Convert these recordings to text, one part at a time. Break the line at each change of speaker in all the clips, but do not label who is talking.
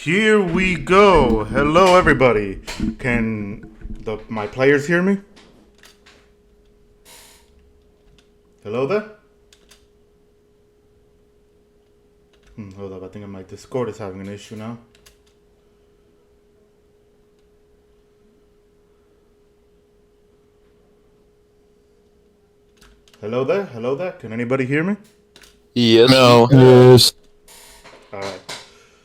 Here we go. Hello, everybody. Can my players hear me? Hello there? Hold up, I think my Discord is having an issue now. Hello there? Hello there? Can anybody hear me?
Yes.
No.
Alright.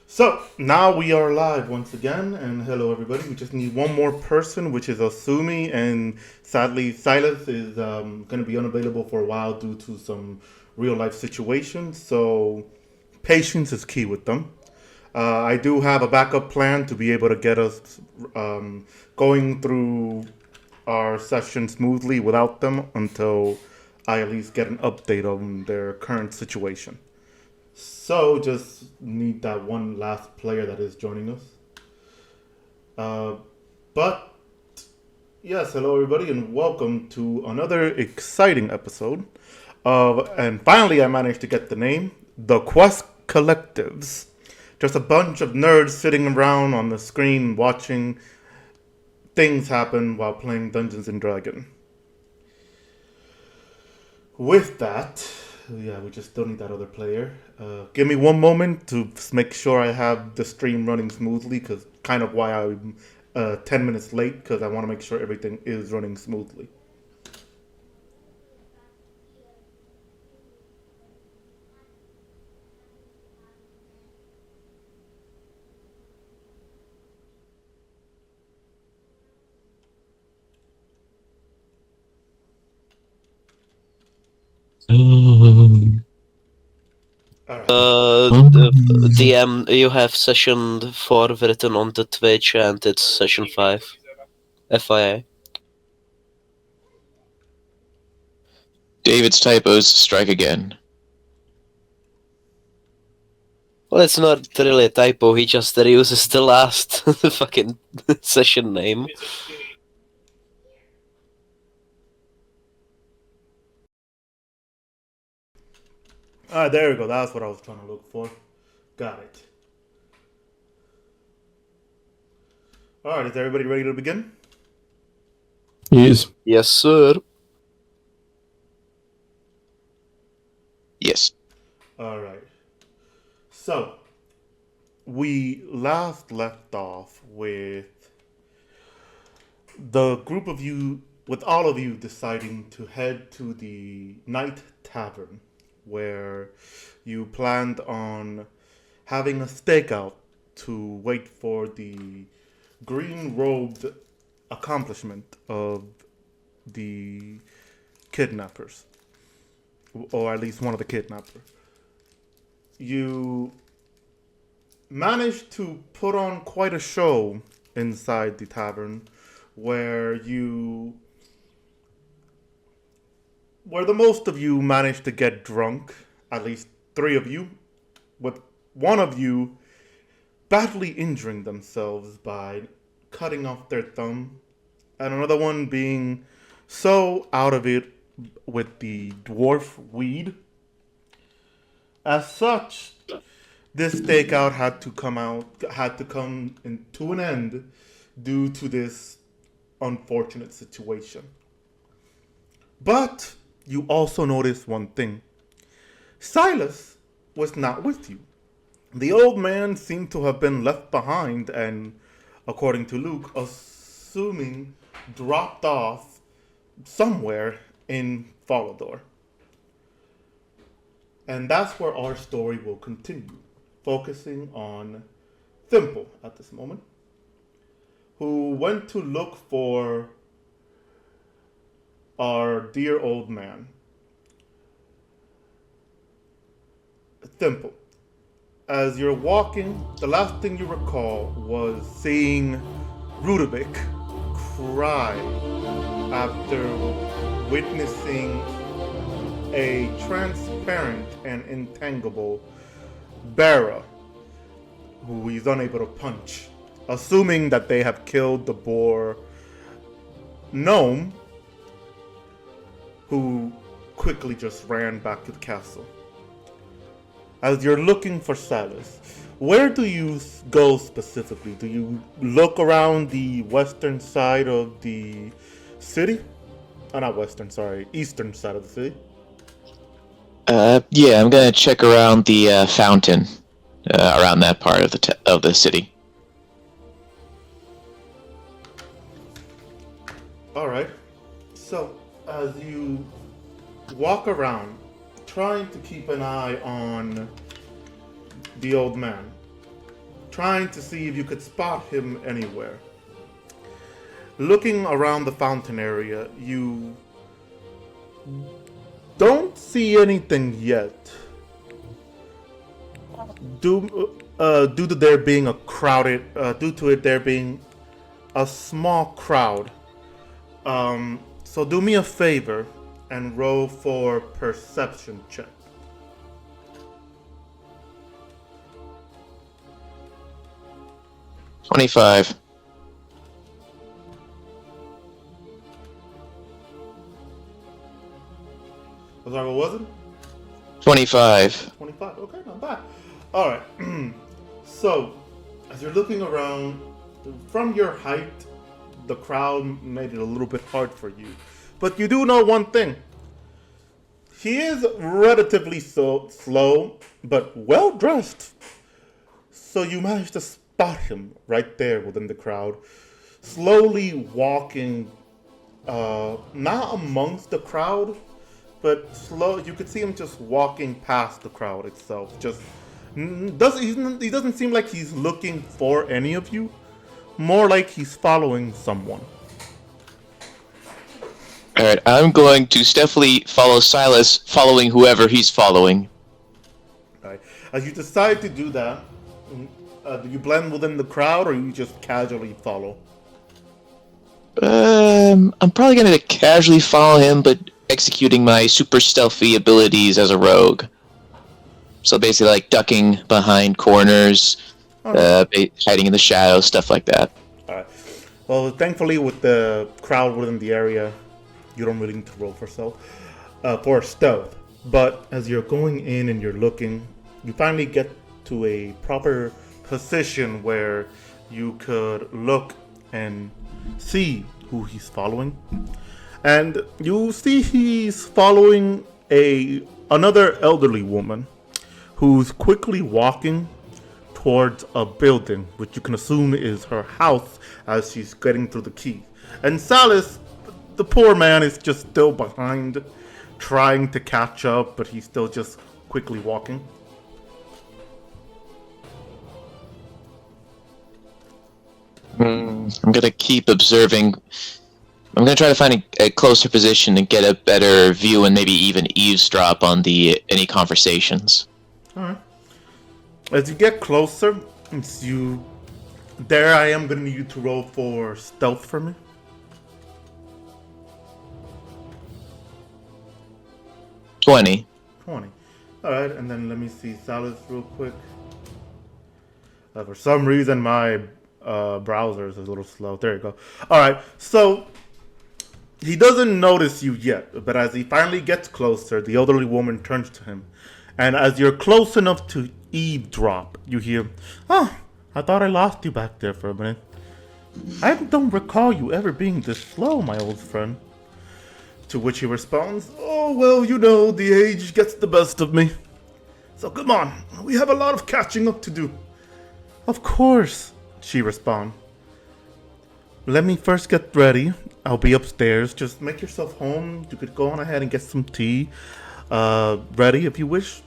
So, now we are live once again, and hello everybody. We just need one more person, which is Asumi, and sadly Silas is going to be unavailable for a while due to some real life situations, so patience is key with them. I do have a backup plan to be able to get us going through our session smoothly without them until I at least get an update on their current situation. So, just need that one last player that is joining us. But, yes, hello everybody, and welcome to another exciting episode of, and finally I managed to get the name, the Quest Collectives. Just a bunch of nerds sitting around on the screen watching things happen while playing Dungeons and Dragons. With that, yeah, we just don't need that other player. Give me one moment to make sure I have the stream running smoothly, because kind of why I'm 10 minutes late, because I want to make sure everything is running smoothly.
DM, you have session 4 written on the Twitch and it's session 5. FYI.
David's typos strike again.
Well, it's not really a typo, he just reuses the last fucking session name.
Alright, there we go. That's what I was trying to look for. Got it. Alright, is everybody ready to begin?
Yes.
Yes, sir.
Yes.
Alright. So, we last left off with the group of you, with all of you deciding to head to the Night Tavern, where you planned on having a stakeout to wait for the green-robed accomplishment of the kidnappers, or at least one of the kidnappers. You managed to put on quite a show inside the tavern, where the most of you managed to get drunk, at least 3 of you, with one of you badly injuring themselves by cutting off their thumb, and another one being so out of it with the dwarf weed. As such, this stakeout had to come to an end due to this unfortunate situation. But you also noticed one thing. Silas was not with you. The old man seemed to have been left behind and, according to Luke, assuming dropped off somewhere in Falador. And that's where our story will continue, focusing on Thimple at this moment, who went to look for our dear old man. Thimple, as you're walking, the last thing you recall was seeing Rudovic cry after witnessing a transparent and intangible bearer who he's unable to punch, assuming that they have killed the boar gnome, who quickly just ran back to the castle. As you're looking for Silas, Where do you go specifically? Do you look around the western side of the city? Oh, not western, sorry, eastern side of the city.
Yeah, I'm gonna check around the fountain around that part of the city.
All right. So as you walk around, trying to keep an eye on the old man, trying to see if you could spot him anywhere. Looking around the fountain area, you don't see anything yet. Due to there being due to it there being a small crowd. So do me a favor and roll for perception check.
25.
I'm sorry, what was it?
25.
25. Okay, not bad. All right. So, as you're looking around, from your height, the crowd made it a little bit hard for you. But you do know one thing. He is relatively slow, but well dressed. So you managed to spot him right there within the crowd, slowly walking, not amongst the crowd, but slow. You could see him just walking past the crowd itself. Just he doesn't seem like he's looking for any of you. More like he's following someone.
Alright, I'm going to stealthily follow Silas, following whoever he's following.
Right. As you decide to do that, do you blend within the crowd or you just casually follow?
I'm probably gonna casually follow him, but executing my super stealthy abilities as a rogue. So basically, like ducking behind corners, hiding in the shadows, stuff like that.
Alright. Well, thankfully, with the crowd within the area, you don't really need to roll for stealth. But as you're going in and you're looking, you finally get to a proper position where you could look and see who he's following. And you see he's following another elderly woman who's quickly walking towards a building, which you can assume is her house as she's getting through the keys. And Silas, the poor man, is just still behind, trying to catch up, but he's still just quickly walking.
I'm gonna keep observing. I'm gonna try to find a closer position and get a better view, and maybe even eavesdrop on any conversations.
Alright. As you get closer, there I am gonna need you to roll for stealth for me.
20.
20. Alright, and then let me see Silas real quick. For some reason my browser is a little slow. There you go. Alright, so he doesn't notice you yet, but as he finally gets closer, the elderly woman turns to him. And as you're close enough to eavesdrop, you hear, "Oh, I thought I lost you back there for a minute. I don't recall you ever being this slow, my old friend." To which he responds, "Oh, well, you know, the age gets the best of me. So come on, we have a lot of catching up to do." "Of course," she responds. "Let me first get ready. I'll be upstairs. Just make yourself home. You could go on ahead and get some tea ready if you wish.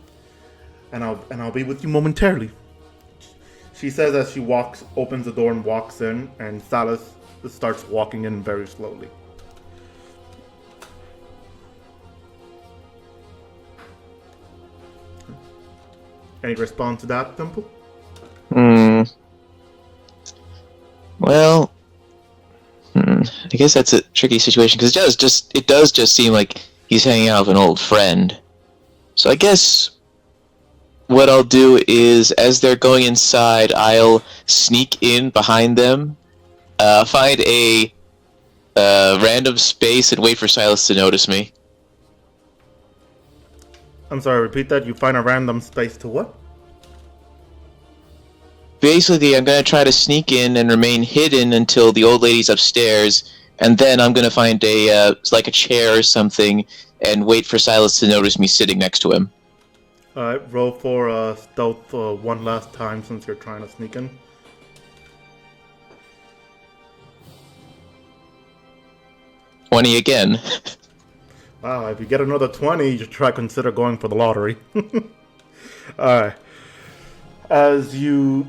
And I'll be with you momentarily." She says as she opens the door and walks in, and Silas starts walking in very slowly. Any response to that, Temple?
Well, I guess that's a tricky situation because it does just seem like he's hanging out with an old friend. So I guess what I'll do is, as they're going inside, I'll sneak in behind them, find a random space, and wait for Silas to notice me.
I'm sorry, repeat that. You find a random space to what?
basically, I'm gonna try to sneak in and remain hidden until the old lady's upstairs, and then I'm gonna find a like a chair or something, and wait for Silas to notice me sitting next to him.
Alright, roll for stealth one last time since you're trying to sneak in.
20 again.
Wow, if you get another 20, you should try consider going for the lottery. Alright. As you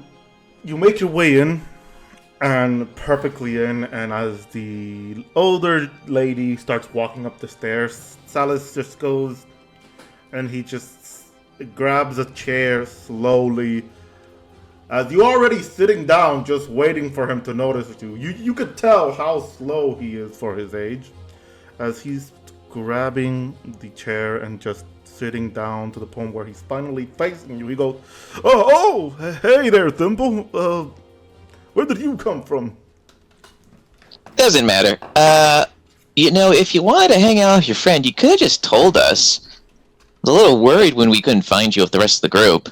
make your way in, and perfectly in, and as the older lady starts walking up the stairs, Silas just goes, and he just grabs a chair slowly. As you're already sitting down, just waiting for him to notice you. You could tell how slow he is for his age. As he's grabbing the chair and just sitting down to the point where he's finally facing you. He goes, oh, hey there, Thimble. Where did you come from?
Doesn't matter. If you wanted to hang out with your friend, you could have just told us. I was a little worried when we couldn't find you with the rest of the group.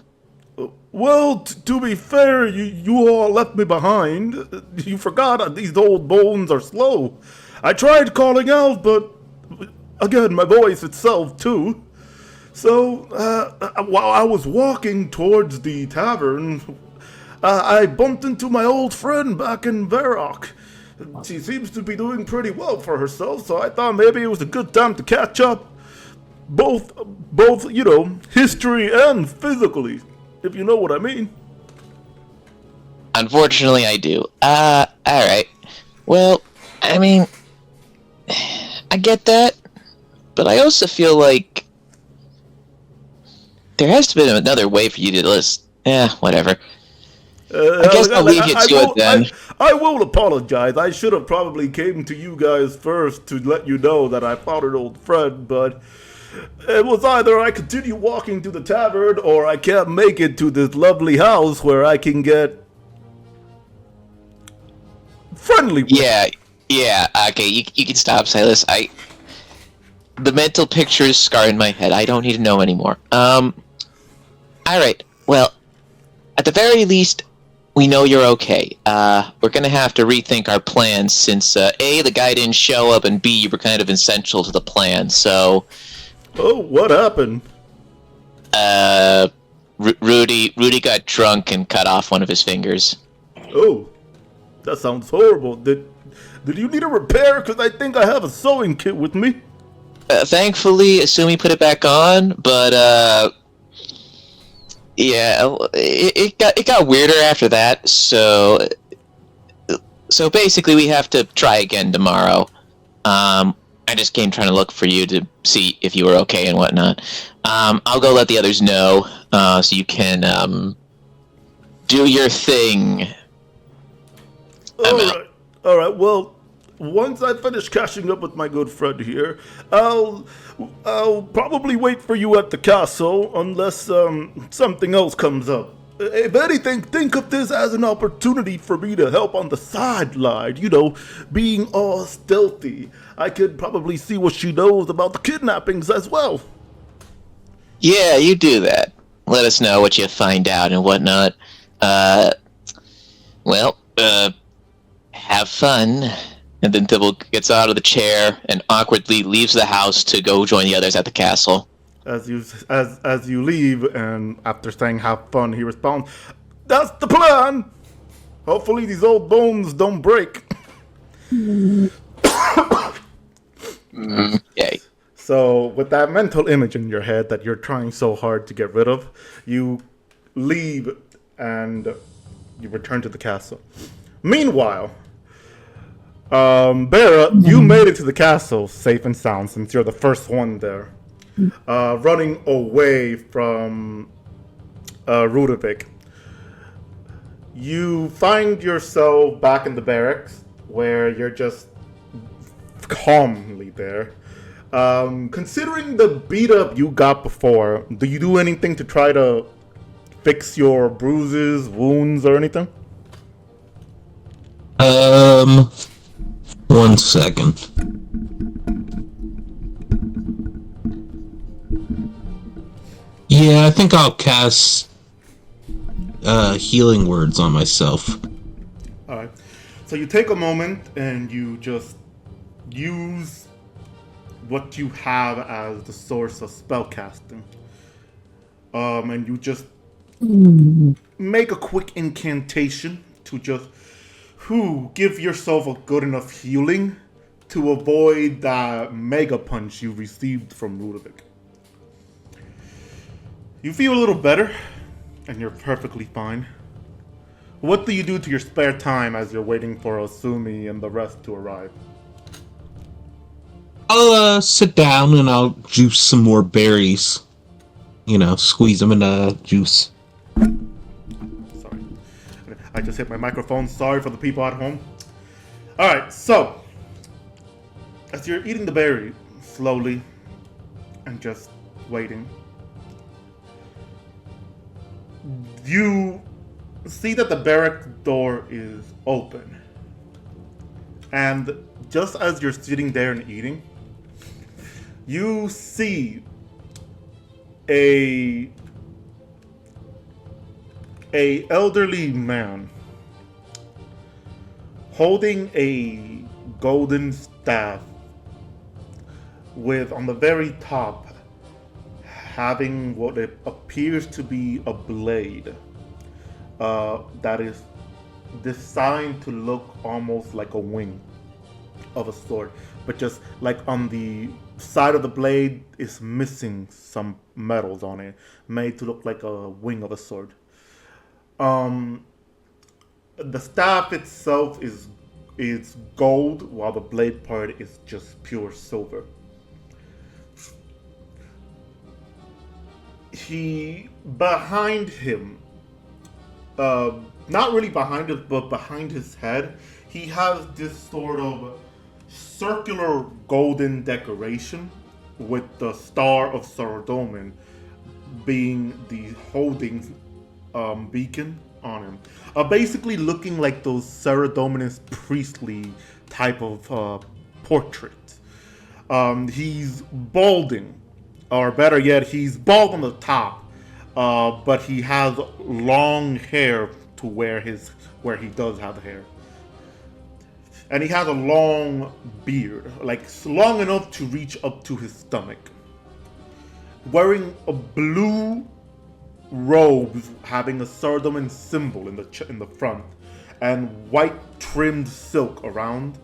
Well, to be fair, you all left me behind. You forgot that these old bones are slow. I tried calling out, but again, my voice itself too. So, while I was walking towards the tavern, I bumped into my old friend back in Varrock. She seems to be doing pretty well for herself, so I thought maybe it was a good time to catch up. Both, history and physically, if you know what I mean.
Unfortunately, I do. Alright. Well, I mean, I get that, but I also feel like there has to be another way for you to list. Whatever. I guess I'll leave you to it then.
I will apologize. I should have probably came to you guys first to let you know that I found an old friend, but it was either I continue walking to the tavern or I can't make it to this lovely house where I can get friendly with.
Yeah, okay, you can stop, Silas. The mental picture is scarred in my head. I don't need to know anymore. Alright, well, at the very least, we know you're okay. We're gonna have to rethink our plans since, A, the guy didn't show up, and B, you were kind of essential to the plan, so...
Oh, what happened?
Rudy got drunk and cut off one of his fingers.
Oh, that sounds horrible. Did you need a repair? Because I think I have a sewing kit with me.
Thankfully, Asumi put it back on, but, yeah, it got weirder after that, so basically we have to try again tomorrow. I just came trying to look for you to see if you were okay and whatnot. I'll go let the others know, so you can, do your thing.
Alright, well, once I finish catching up with my good friend here, I'll probably wait for you at the castle unless something else comes up. If anything, think of this as an opportunity for me to help on the sideline, being all stealthy. I could probably see what she knows about the kidnappings as well.
Yeah, you do that. Let us know what you find out and whatnot. Have fun. And then Thibble gets out of the chair and awkwardly leaves the house to go join the others at the castle.
As you leave, and after saying have fun, he responds, "That's the plan! Hopefully these old bones don't break."
Yay.
So, with that mental image in your head that you're trying so hard to get rid of, you leave and you return to the castle. Meanwhile, Bera, you made it to the castle safe and sound since you're the first one there. Running away from Rudovic. You find yourself back in the barracks where you're just calmly there. Considering the beat up you got before, do you do anything to try to fix your bruises, wounds, or anything?
1 second. Yeah, I think I'll cast healing words on myself.
All right. So you take a moment and you just use what you have as the source of spellcasting. And you just make a quick incantation to just give yourself a good enough healing to avoid that mega punch you received from Ludovic. You feel a little better, and you're perfectly fine. What do you do to your spare time as you're waiting for Osumi and the rest to arrive?
I'll sit down and I'll juice some more berries. You know, squeeze them in juice.
Sorry. I just hit my microphone. Sorry for the people at home. Alright, so as you're eating the berry slowly and just waiting, you see that the barrack door is open. And just as you're sitting there and eating, you see a elderly man holding a golden staff with on the very top having what it appears to be a blade that is designed to look almost like a wing of a sword, but just like on the side of the blade is missing some metals on it, made to look like a wing of a sword. The staff itself is gold, while the blade part is just pure silver. Behind him, not really behind it, but behind his head, he has this sort of circular golden decoration with the Star of Saradomin being the holding beacon on him. Basically looking like those Saradominist priestly type of portraits. He's balding, or better yet, he's bald on the top, but he has long hair to where he does have hair. And he has a long beard, like long enough to reach up to his stomach. Wearing a blue robe having a Sardomin symbol in the front, and white trimmed silk around.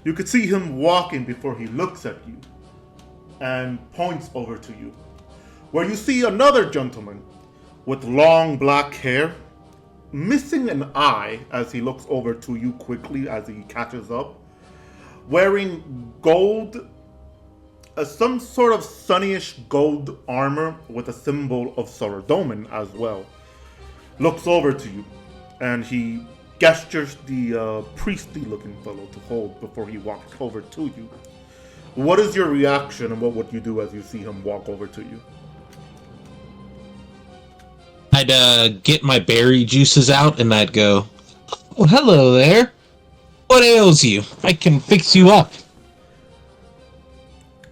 You could see him walking before he looks at you and points over to you, where you see another gentleman with long black hair, missing an eye as he looks over to you quickly as he catches up, wearing gold, some sort of sunnyish gold armor with a symbol of Saradomin as well. Looks over to you, and he gestures the priestly looking fellow to hold before he walks over to you. What is your reaction, and what would you do as you see him walk over to you?
I'd get my berry juices out and I'd go, "Oh, hello there. What ails you? I can fix you up."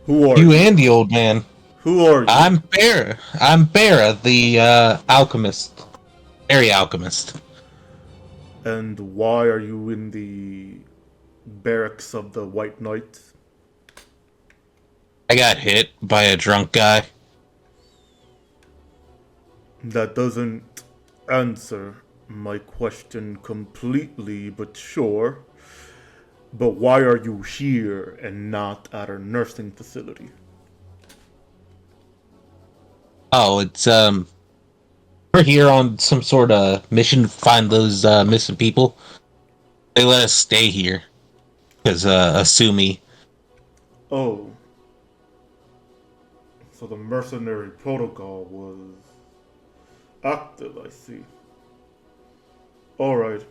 Who are
you? And the old man.
Who are you?
I'm Bera. I'm Bera, the alchemist. Berry alchemist.
And why are you in the barracks of the White Knights?
I got hit by a drunk guy.
That doesn't answer my question completely, but sure. But why are you here and not at a nursing facility?
Oh, it's we're here on some sort of mission to find those missing people. They let us stay here because Asumi.
Oh. So the mercenary protocol was active, I see. Alright.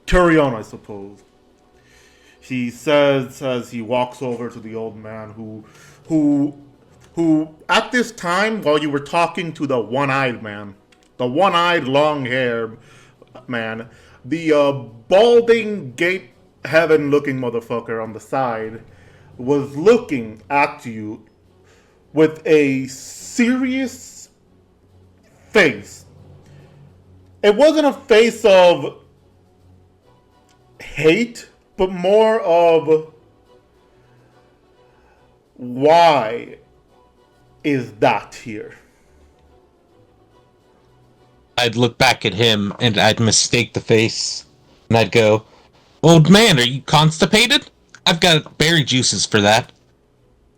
Carry on, I suppose. He says as he walks over to the old man who at this time, while you were talking to the one-eyed man, the one-eyed long-haired man, the balding gate heaven looking motherfucker on the side was looking at you with a serious face it wasn't a face of hate, but more of why is that here?
I'd look back at him and I'd mistake the face. And I'd go, "Old man, are you constipated? I've got berry juices for that."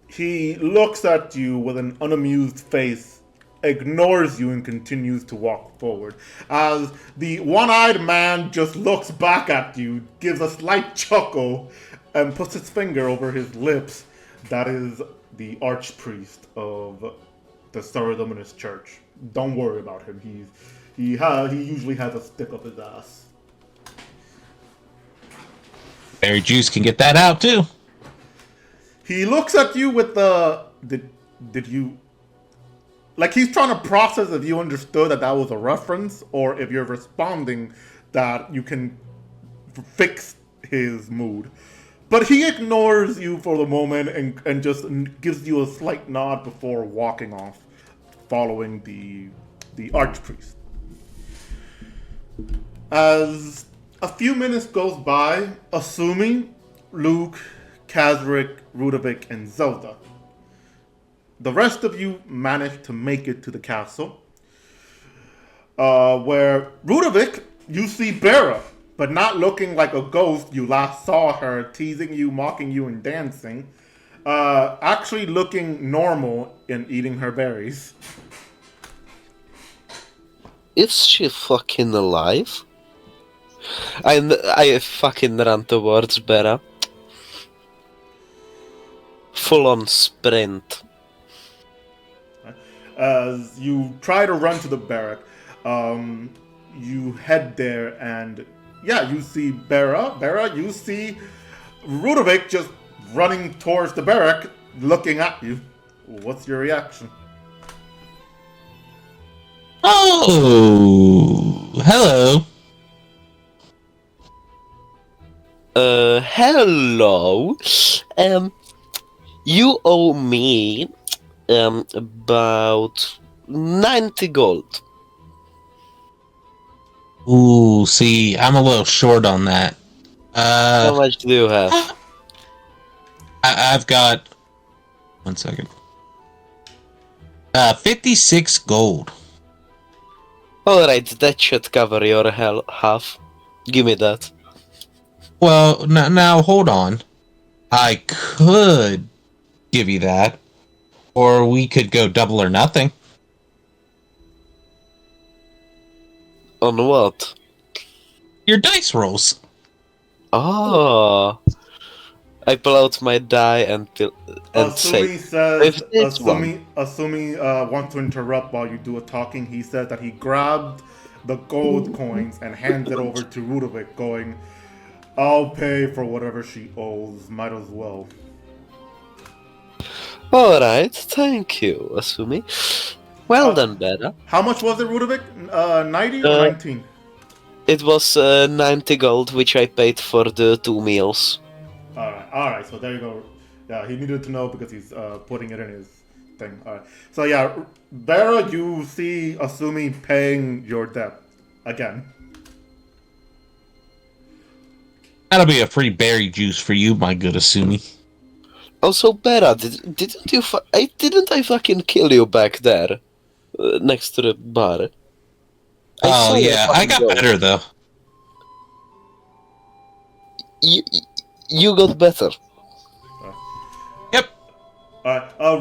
He looks at you with an unamused face, ignores you, and continues to walk forward. As the one-eyed man just looks back at you, gives a slight chuckle, and puts his finger over his lips. That is the archpriest of the Saradominus Church. Don't worry about him. He usually has a stick up his ass.
Berry juice can get that out too.
He looks at you with the did you, like, he's trying to process if you understood that was a reference, or if you're responding that you can fix his mood. But he ignores you for the moment and just gives you a slight nod before walking off, following the archpriest. As a few minutes goes by, assuming Luke, Kazric, Rudovic, and Zelda, the rest of you manage to make it to the castle, where Rudovic, you see Bera, but not looking like a ghost you last saw her, teasing you, mocking you, and dancing, actually looking normal and eating her berries.
Is she fucking alive? I fucking ran towards Bera. Full on sprint.
As you try to run to the barrack, you head there and yeah, you see Bera, you see Rudovic just running towards the barrack, looking at you. What's your reaction?
Oh, hello.
Hello. You owe me about 90 gold.
Ooh, see, I'm a little short on that.
How much do you have?
I've got 1 second. 56 gold.
Alright, that should cover your half. Give me that.
Well, now hold on. I could give you that, or we could go double or nothing.
On what?
Your dice rolls.
Oh. I pull out my die and say,
Asumi says,
if this one.
Asumi wants to interrupt while you do a talking. He says that he grabbed the gold coins and hands it over to Rudovic, going, "I'll pay for whatever she owes. Might as well."
Alright, thank you, Asumi. Well done, Bera.
How much was it, Rudovic? 90 or 19?
It was 90 gold, which I paid for the 2 meals.
Alright, so there you go. Yeah, he needed to know because he's putting it in his thing. Alright. So yeah, Bera, you see Asumi paying your debt again.
That'll be a free berry juice for you, my good Asumi.
Also, Bera, didn't you? Didn't I fucking kill you back there, next to the bar?
Oh yeah, I got
go.
better though.
You got better.
Yep.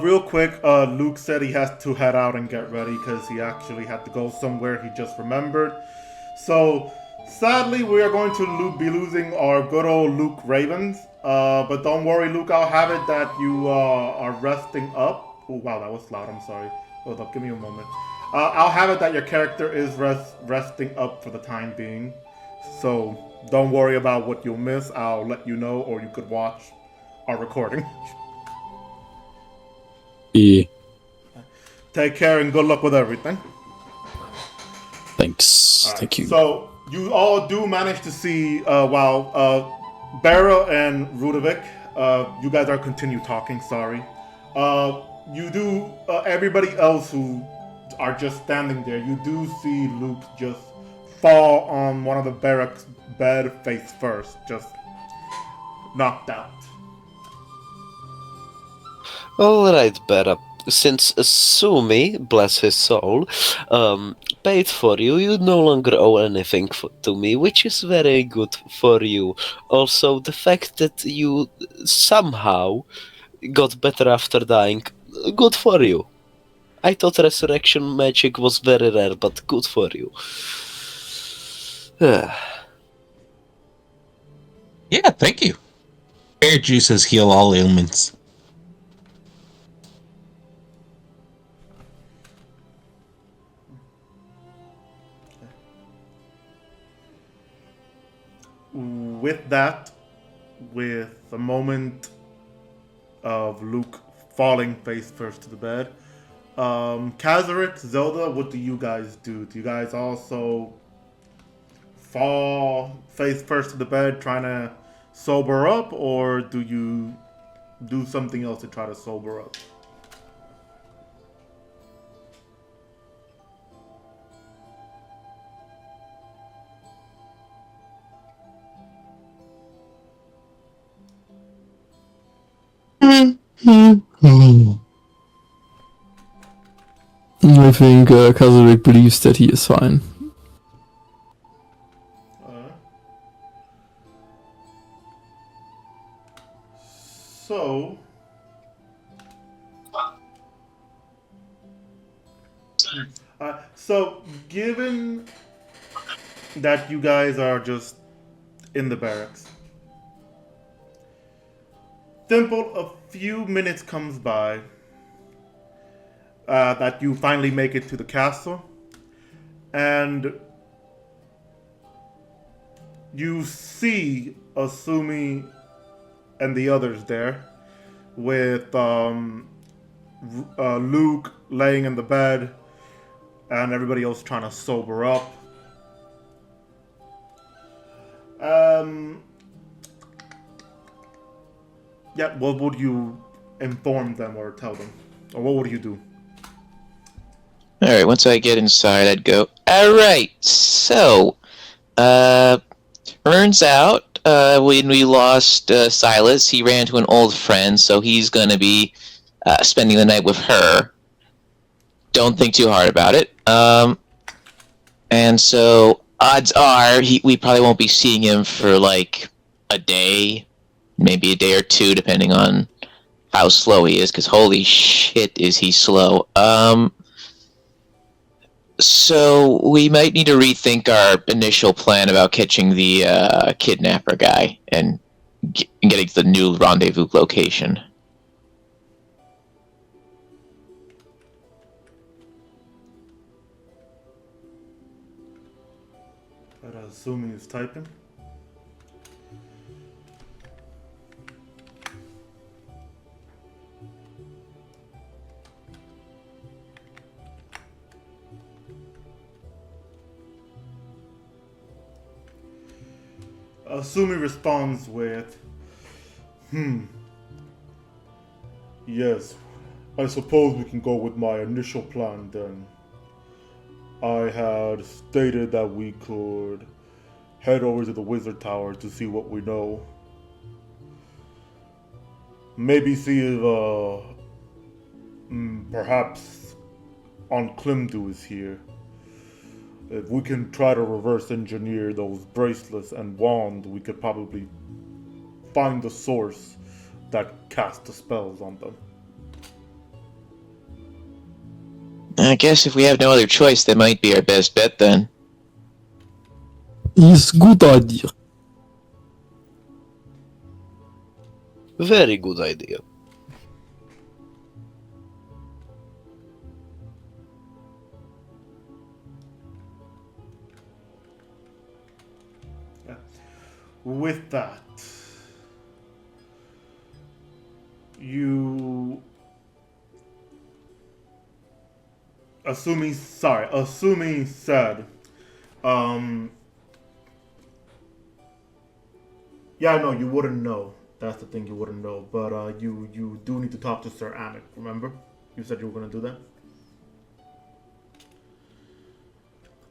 Real quick, Luke said he has to head out and get ready because he actually had to go somewhere he just remembered. So, sadly, we are going to be losing our good old Luke Ravens. But don't worry, Luke, I'll have it that you are resting up. Oh, wow, that was loud, I'm sorry. Hold up, give me a moment. I'll have it that your character is resting up for the time being. So, don't worry about what you'll miss. I'll let you know, or you could watch our recording.
Yeah.
Take care and good luck with everything.
Thanks.
Right.
Thank you.
So, you all do manage to see, while Bera and Rudovic, you guys are continue talking, sorry. You do, everybody else who are just standing there, you do see Luke just fall on one of the barracks bed face first, just knocked out.
Alright, Bera. Since Sumi, bless his soul, paid for you, you no longer owe anything to me, which is very good for you. Also, the fact that you somehow got better after dying, good for you. I thought resurrection magic was very rare, but good for you.
Yeah, thank you. Bear juices heal all ailments.
With that, with a moment of Luke falling face first to the bed, Kazarit, Zelda, what do you guys do? Do you guys also fall face first to the bed trying to sober up, or do you do something else to try to sober up?
I think Kazarik believes that he is fine.
So, given that you guys are just in the barracks, simple, a few minutes comes by that you finally make it to the castle, and you see Asumi and the others there, with Luke laying in the bed, and everybody else trying to sober up. Yeah, what would you inform them or tell them? Or what would you do?
Alright, once I get inside, I'd go, alright, so, turns out, when we lost Silas, he ran to an old friend, so he's gonna be spending the night with her. Don't think too hard about it. And so, odds are, we probably won't be seeing him for, like, a day, maybe a day or two, depending on how slow he is, because holy shit is he slow. So we might need to rethink our initial plan about catching the kidnapper guy and getting to the new rendezvous location.
But assuming he's typing. Asumi responds with, yes, I suppose we can go with my initial plan then. I had stated that we could head over to the Wizard Tower to see what we know. Maybe see if, perhaps on Klimdu is here. If we can try to reverse engineer those bracelets and wand, we could probably find the source that cast the spells on them.
I guess if we have no other choice, that might be our best bet then.
Is good idea.
Very good idea.
With that, Assuming said, yeah, no, you wouldn't know. That's the thing, you wouldn't know. But you do need to talk to Sir Amic, remember? You said you were going to do that?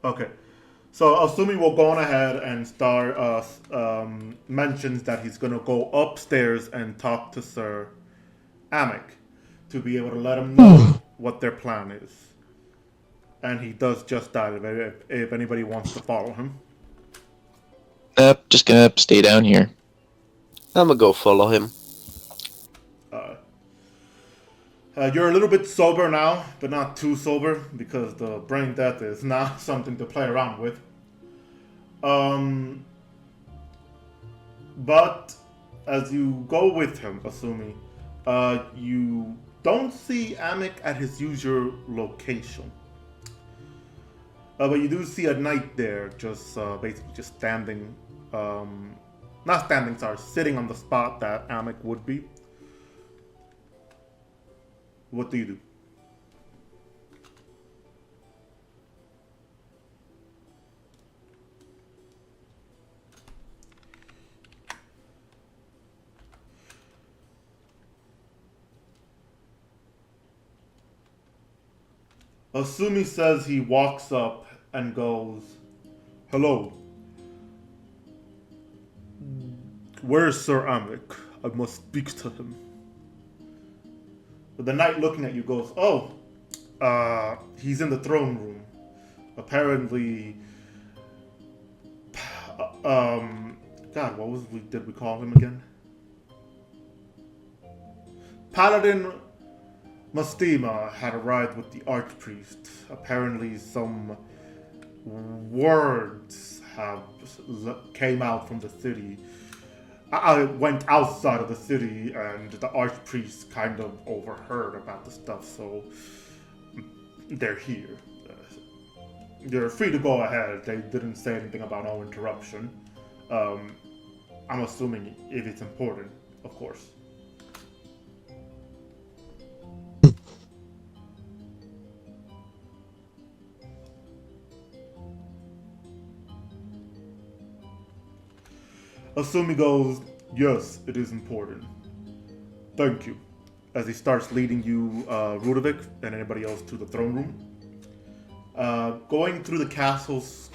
Okay. So Asumi will go on ahead and start mentions that he's gonna go upstairs and talk to Sir Amic to be able to let him know what their plan is. And he does just that if anybody wants to follow him.
Just gonna stay down here.
I'ma go follow him.
You're a little bit sober now, but not too sober because the brain death is not something to play around with. But as you go with him, Asumi, you don't see Amic at his usual location. But you do see a knight there, just basically just standing, sitting on the spot that Amic would be. What do you do? Asumi says he walks up and goes, "Hello. Where's Sir Amic? I must speak to him." But the knight looking at you goes, "Oh, he's in the throne room. Apparently, God, did we call him again? Paladin Mustima had arrived with the archpriest. Apparently, some words came out from the city. I went outside of the city, and the archpriest kind of overheard about the stuff, so they're here. You're free to go ahead. They didn't say anything about no interruption. I'm assuming if it's important, of course." Asumi goes, "Yes, it is important. Thank you." As he starts leading you, Rudovic, and anybody else to the throne room. Going through the castle's,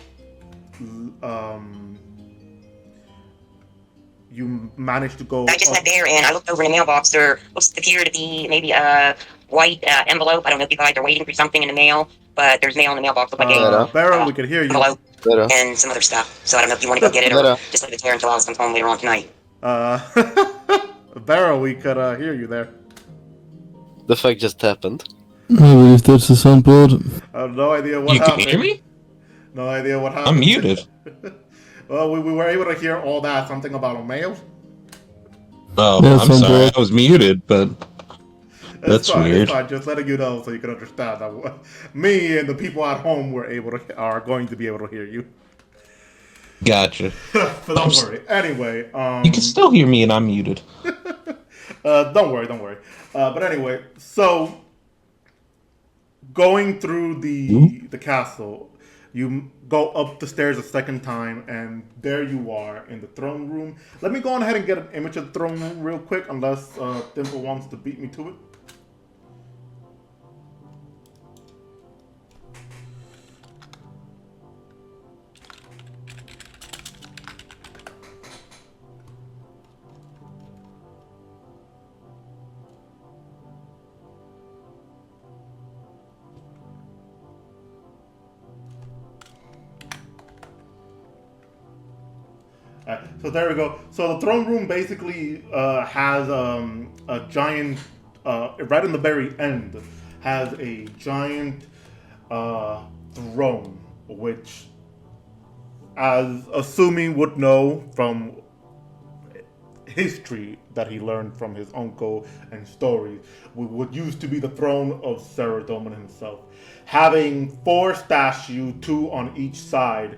you manage to go.
I just went there and I looked over in the mailbox. There appeared to be maybe a white envelope. I don't know if you guys are waiting for something in the mail, but there's mail in the mailbox. Looked like
Barrow, we can hear you.
Envelope
Better.
and some other stuff. So I don't know if you want to go get it or
Better.
just leave it there until Alice comes home later on tonight.
Barrow, we could hear you there.
The fact just happened.
I believe that's the soundboard.
I have no idea what
You
happened.
can hear me?
No idea what happened.
I'm muted.
Well, we were able to hear all that. Something about a mail.
Oh,
Yeah,
I'm
some
sorry.
boy.
I was muted, but That's
fine,
weird.
It's fine. Just letting you know so you can understand that me and the people at home are going to be able to hear you.
gotcha.
But don't worry. Anyway,
You can still hear me and I'm muted.
don't worry. But anyway, so going through the castle, you go up the stairs a second time, and there you are in the throne room. Let me go on ahead and get an image of the throne room real quick, unless Dimple wants to beat me to it. So there we go. So the throne room basically has a giant, right in the very end, has a giant throne, which, as Asumi would know from history that he learned from his uncle and stories, would used to be the throne of Saradomin himself, having 4 statues, 2 on each side,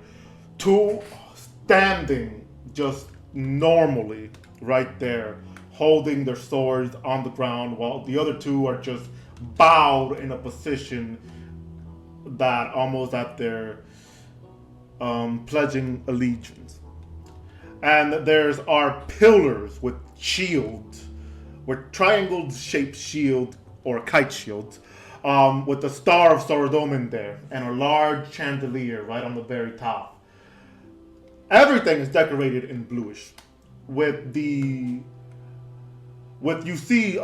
2 standing just normally right there, holding their swords on the ground, while the other 2 are just bowed in a position that almost at their pledging allegiance. And there's our pillars with shields, with triangle-shaped shield or kite shields, with the star of Saradomin there, and a large chandelier right on the very top. Everything is decorated in bluish. You see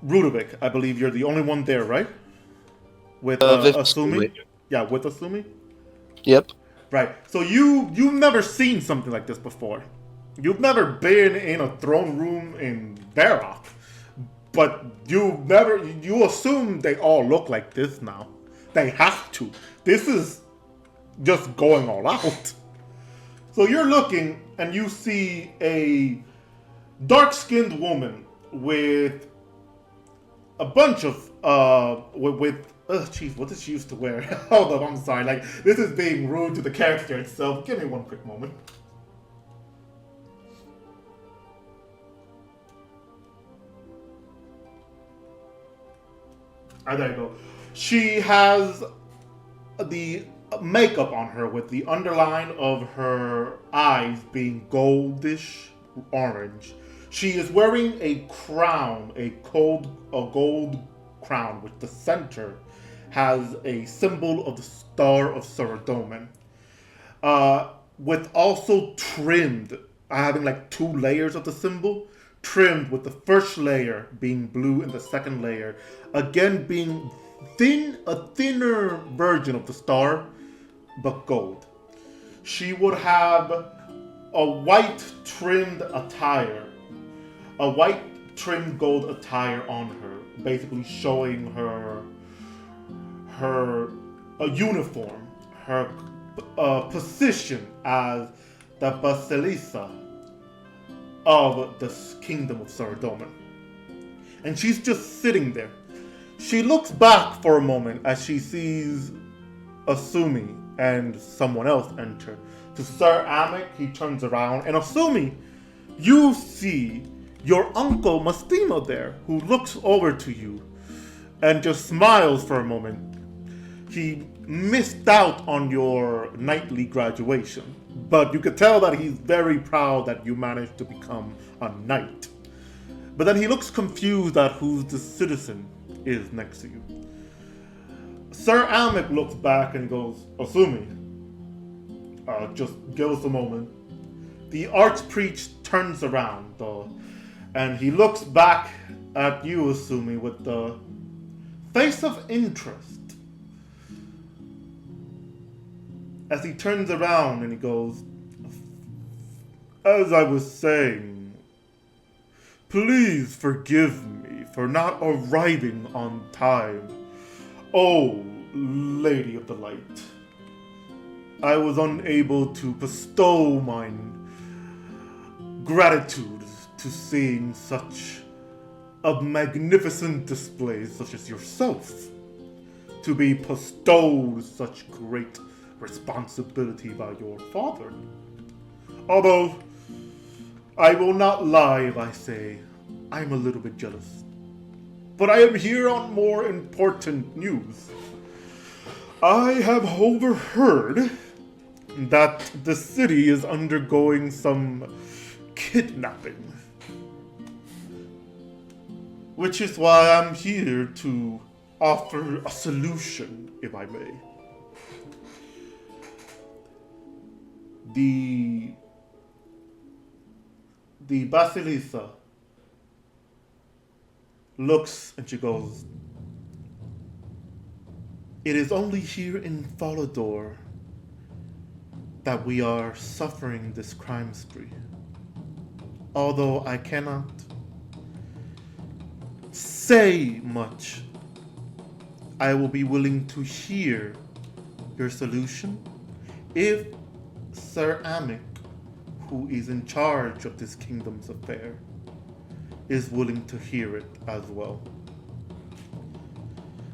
Rudovic, I believe you're the only one there, right? With Asumi? Yeah, with Asumi?
Yep.
Right. So you've never seen something like this before. You've never been in a throne room in Varrock. But you assume they all look like this now. They have to. This is just going all out. So you're looking and you see a dark-skinned woman with a bunch of what did she used to wear? Hold up, I'm sorry. Like, this is being rude to the character itself. Give me one quick moment. There you go. She has the makeup on her with the underline of her eyes being goldish orange. She is wearing a crown, a gold crown, with the center has a symbol of the Star of Saradomin. With also trimmed, having like 2 layers of the symbol, trimmed with the first layer being blue and the second layer again being a thinner version of the star, but gold. She would have a white trimmed gold attire on her, basically showing her uniform, her position as the Basilisa of the kingdom of Saradomin. And she's just sitting there. She looks back for a moment as she sees Asumi and someone else enter. To Sir Amic, he turns around, and Asumi, you see your uncle Mastima there, who looks over to you and just smiles for a moment. He missed out on your knightly graduation, but you could tell that he's very proud that you managed to become a knight. But then he looks confused at who the citizen is next to you. Sir Amic looks back and goes, Asumi, just give us a moment. The archpriest turns around, though, and he looks back at you, Asumi, with the face of interest. As he turns around and he goes, as I was saying, please forgive me for not arriving on time. Oh, Lady of the Light. I was unable to bestow my gratitude to seeing such a magnificent display such as yourself, to be bestowed such great responsibility by your father. Although, I will not lie if I say I'm a little bit jealous. But I am here on more important news. I have overheard that the city is undergoing some kidnapping. Which is why I'm here to offer a solution, if I may. The Basilisa looks and she goes, it is only here in Falador that we are suffering this crime spree. Although I cannot say much, I will be willing to hear your solution if Sir Amic, who is in charge of this kingdom's affair, is willing to hear it as well.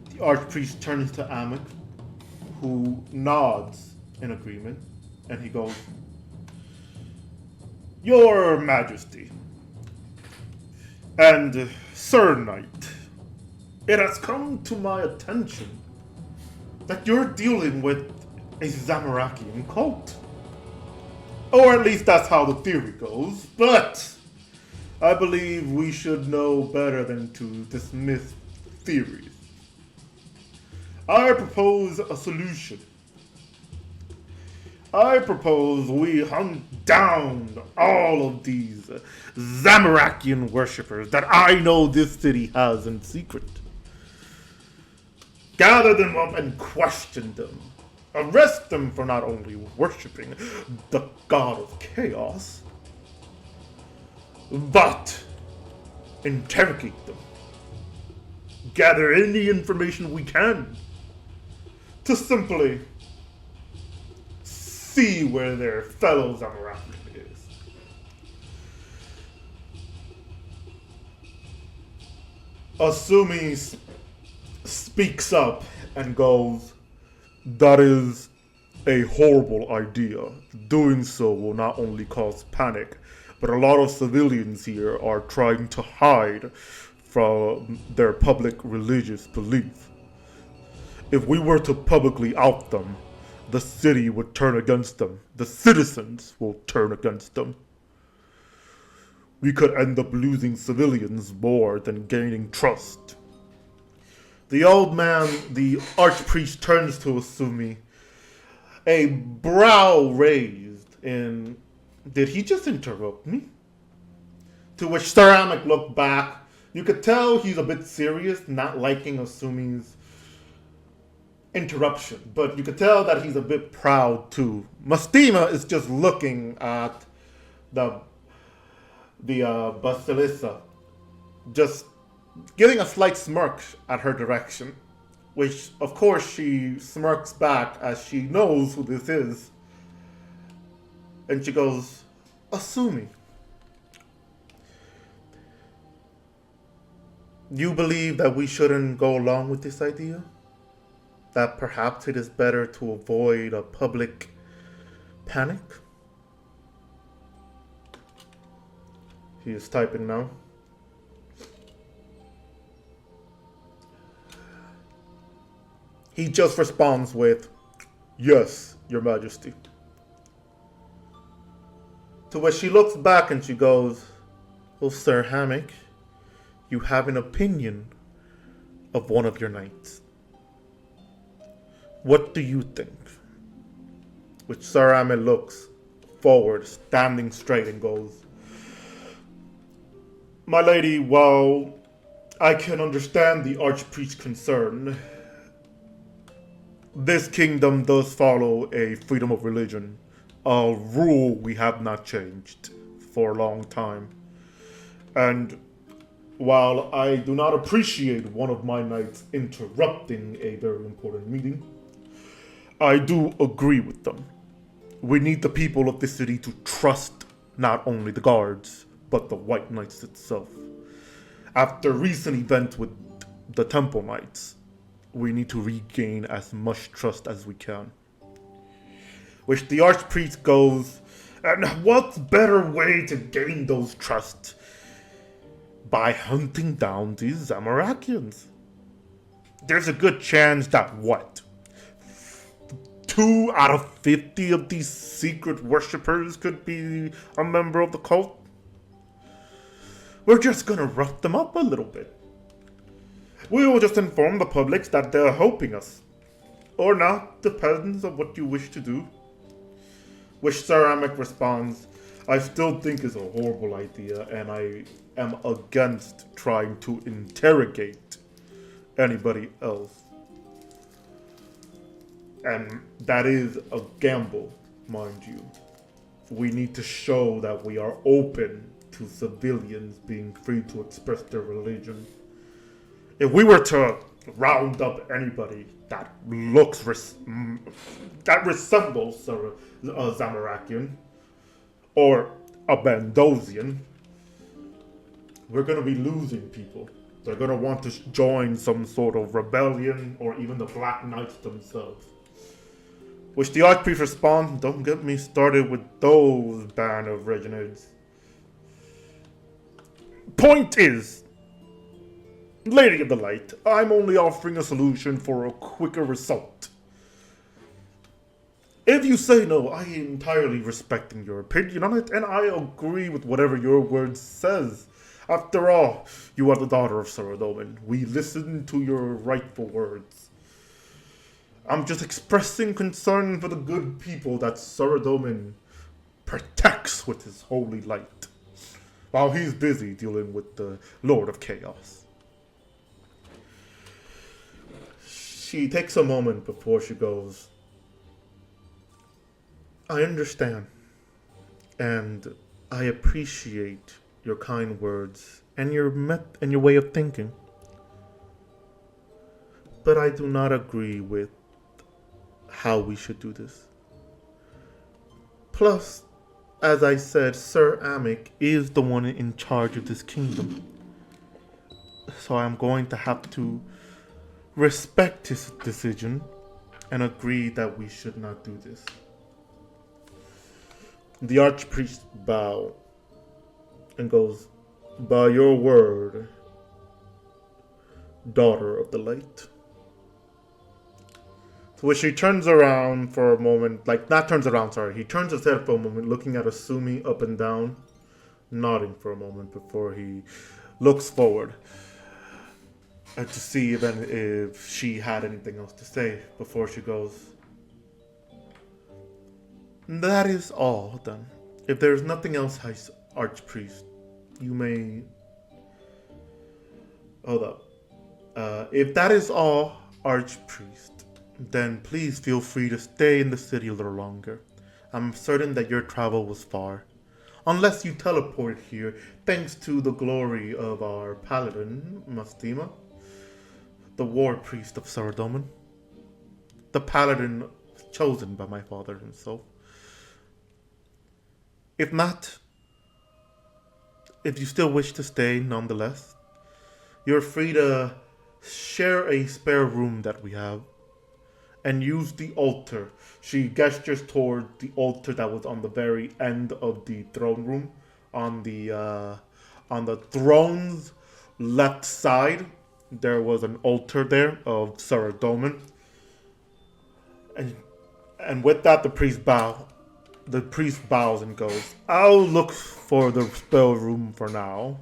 The archpriest turns to Amic, who nods in agreement, and he goes, Your Majesty, and Sir Knight, it has come to my attention that you're dealing with a Zamorakian cult. Or at least that's how the theory goes, but I believe we should know better than to dismiss theories. I propose a solution. I propose we hunt down all of these Zamarakian worshippers that I know this city has in secret. Gather them up and question them. Arrest them for not only worshipping the god of chaos, but interrogate them. Gather any information we can to simply see where their fellow Zamarakian is. Asumi speaks up and goes, "That is a horrible idea. Doing so will not only cause panic, but a lot of civilians here are trying to hide from their public religious belief. If we were to publicly out them, the city would turn against them. The citizens will turn against them. We could end up losing civilians more than gaining trust." The old man, the archpriest, turns to Asumi, a brow raised in, "Did he just interrupt me?" To which Ceramic looked back. You could tell he's a bit serious, not liking Asumi's interruption, but you could tell that he's a bit proud too. Mastima is just looking at the Basilissa, just giving a slight smirk at her direction, which of course she smirks back as she knows who this is. And she goes, "Asumi, you believe that we shouldn't go along with this idea? That perhaps it is better to avoid a public panic?" He is typing now. He just responds with, "Yes, Your Majesty." To which she looks back and she goes, "Well, Sir Hammock, you have an opinion of one of your knights. What do you think?" Which Sir Hammock looks forward, standing straight, and goes, "My lady, while I can understand the archpriest's concern, this kingdom does follow a freedom of religion, a rule we have not changed for a long time. And while I do not appreciate one of my knights interrupting a very important meeting, I do agree with them. We need the people of this city to trust not only the guards, but the White Knights itself. After recent events with the Temple Knights, we need to regain as much trust as we can." Which the archpriest goes, "And what better way to gain those trust? By hunting down these Zamarakians. There's a good chance that 2 out of 50 of these secret worshippers could be a member of the cult. We're just gonna rough them up a little bit. We will just inform the public that they're helping us. Or not, depends on what you wish to do." Which Ceramic responds, "I still think is a horrible idea, and I am against trying to interrogate anybody else. And that is a gamble, mind you. We need to show that we are open to civilians being free to express their religion. If we were to round up anybody that that resembles a Zamarakian or a Bandosian, we're going to be losing people. They're going to want to join some sort of rebellion or even the Black Knights themselves." Which the Archpriest responds, "Don't get me started with those band of renegades. Point is, Lady of the Light, I'm only offering a solution for a quicker result. If you say no, I am entirely respecting your opinion on it, and I agree with whatever your word says. After all, you are the daughter of Saradomin. We listen to your rightful words. I'm just expressing concern for the good people that Saradomin protects with his holy light, while he's busy dealing with the Lord of Chaos. She takes a moment before she goes, I understand, and I appreciate your kind words and your way of thinking. But I do not agree with how we should do this. Plus, as I said, Sir Amic is the one in charge of this kingdom. So I'm going to have to respect his decision and agree that we should not do this. The archpriest bows and goes, by your word, daughter of the light. So when she turns around for a moment, he turns his head for a moment, looking at Asumi up and down, nodding for a moment before he looks forward to see if she had anything else to say before she goes. That is all, then. If there's nothing else, Archpriest, you may... Hold up. If that is all, Archpriest, then please feel free to stay in the city a little longer. I'm certain that your travel was far. Unless you teleported here, thanks to the glory of our paladin, Mastima, the war priest of Saradomin. The paladin chosen by my father himself. If not, if you still wish to stay nonetheless, you're free to share a spare room that we have and use the altar. She gestures toward the altar that was on the very end of the throne room. On the throne's left side, there was an altar there of Saradomin. And with that, the priest bows and goes, I'll look for the spell room for now.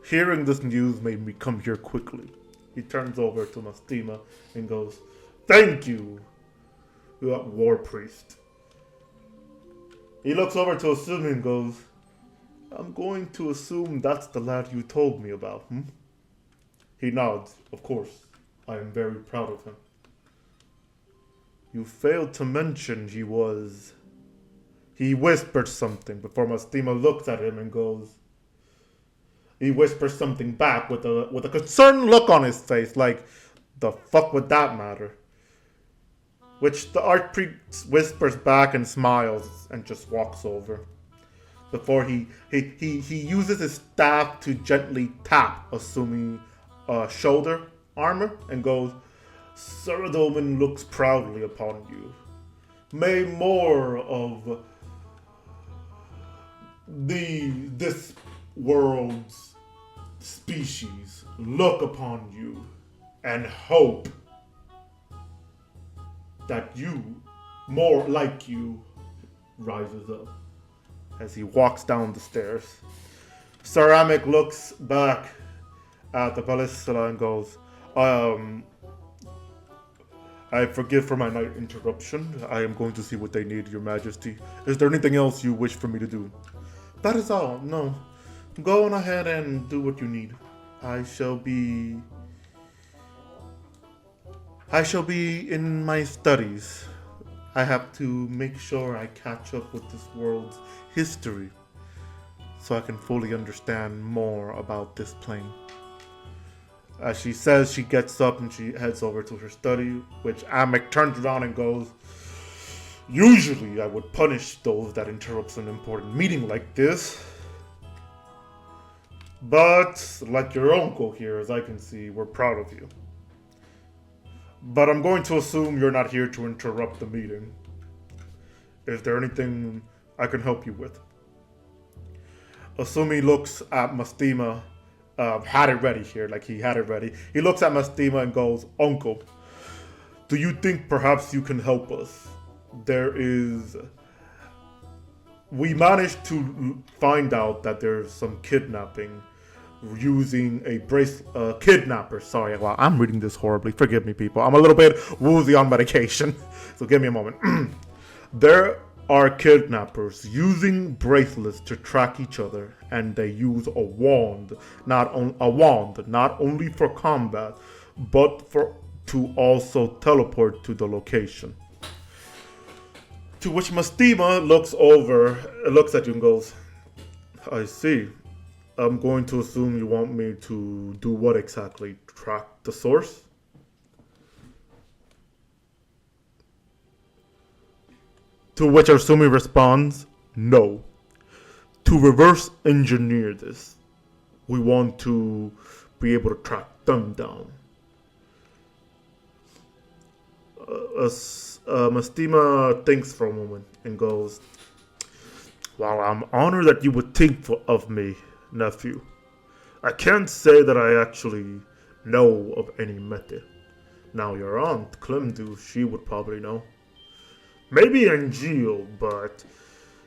Hearing this news made me come here quickly. He turns over to Mastima and goes, thank you, war priest. He looks over to Asumi and goes, I'm going to assume that's the lad you told me about, He nods. Of course, I am very proud of him. You failed to mention he whispers something before Mastima looks at him and goes, he whispers something back with a concerned look on his face, like, the fuck would that matter? Which the archpriest whispers back and smiles and just walks over. Before he uses his staff to gently tap Asumi's shoulder armor and goes, Saradomin looks proudly upon you. May more of this world's species look upon you and hope that you, more like you, rises up as he walks down the stairs. Ceramic looks back at the ballista and goes, I forgive for my night interruption. I am going to see what they need, Your Majesty. Is there anything else you wish for me to do? That is all. No. Go on ahead and do what you need. I shall be in my studies. I have to make sure I catch up with this world's history so I can fully understand more about this plane. As she says, she gets up and she heads over to her study, which Amic turns around and goes, usually I would punish those that interrupts an important meeting like this. But, like your uncle here, as I can see, we're proud of you. But I'm going to assume you're not here to interrupt the meeting. Is there anything I can help you with? Asumi looks at Mastima, had it ready here, like he had it ready. He looks at Mastima and goes, Uncle, do you think perhaps you can help us? We managed to find out that there's some kidnapping using a kidnapper. Sorry, wow, I'm reading this horribly. Forgive me, people. I'm a little bit woozy on medication, so give me a moment. There are kidnappers using bracelets to track each other, and they use a wand, not only for combat, but to also teleport to the location. To which Mastima looks at you and goes, I see. I'm going to assume you want me to do what exactly? Track the source? To which Arsumi responds, no. To reverse engineer this, we want to be able to track them down. Mastima thinks for a moment and goes, well, I'm honored that you would think of me, nephew. I can't say that I actually know of any method. Now your aunt, Klimdu, she would probably know. Maybe Angel, but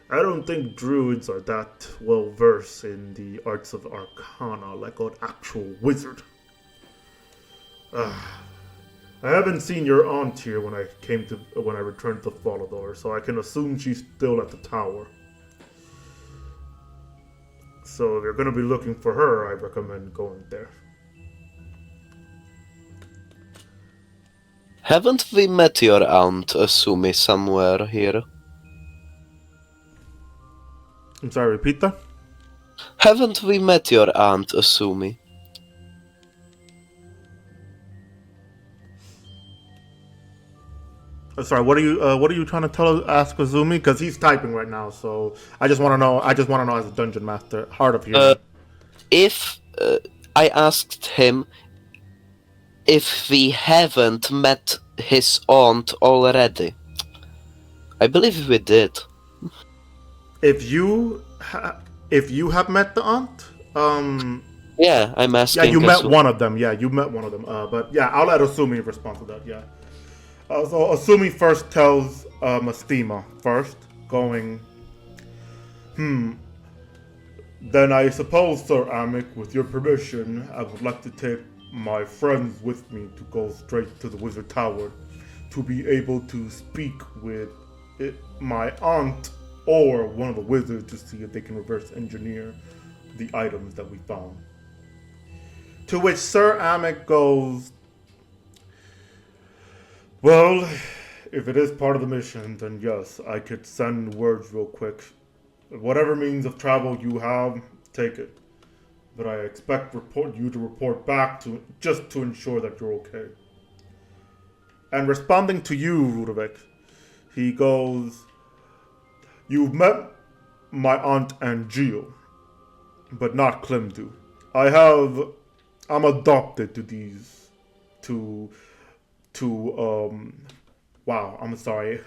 I don't think druids are that well versed in the arts of arcana like an actual wizard. I haven't seen your aunt here when I returned to Falador, so I can assume she's still at the tower. So if you're gonna be looking for her, I recommend going there.
Haven't we met your aunt, Asumi, somewhere here?
I'm sorry, repeat that?
Haven't we met your aunt, Asumi?
Sorry, what are you trying to ask Azumi? Because he's typing right now, so I just want to know. As a dungeon master, hard of hearing.
If I asked him if we haven't met his aunt already. I believe we did.
If you have met the aunt,
yeah, I'm asking.
Yeah, you met one of them. Yeah, you met one of them. But yeah, I'll let Asumi respond to that. Yeah. So Asumi first tells Mastima first, going, Then I suppose, Sir Amic, with your permission, I would like to take my friends with me to go straight to the Wizard Tower to be able to speak with my aunt or one of the wizards to see if they can reverse engineer the items that we found. To which Sir Amic goes, well, if it is part of the mission, then yes, I could send words real quick. Whatever means of travel you have, take it. But I expect you to report back just to ensure that you're okay. And responding to you, Rudovik, he goes, you've met my aunt Angel, but not Klimdu. I'm adopted to these, wow, I'm sorry.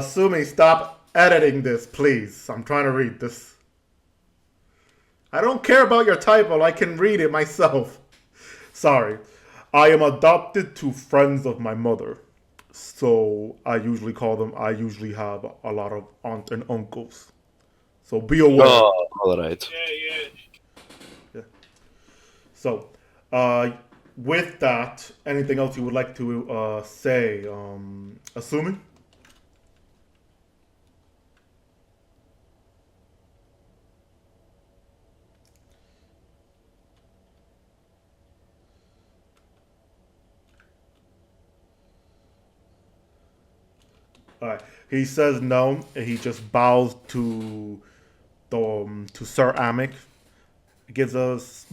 Sumi, stop editing this, please. I'm trying to read this. I don't care about your typo. I can read it myself. Sorry. I am adopted to friends of my mother. So I usually have a lot of aunts and uncles. So be aware.
Oh, alright.
Yeah. So, with that, anything else you would like to say, Asumi? Alright. He says no, and he just bows to Sir Amic. Gives us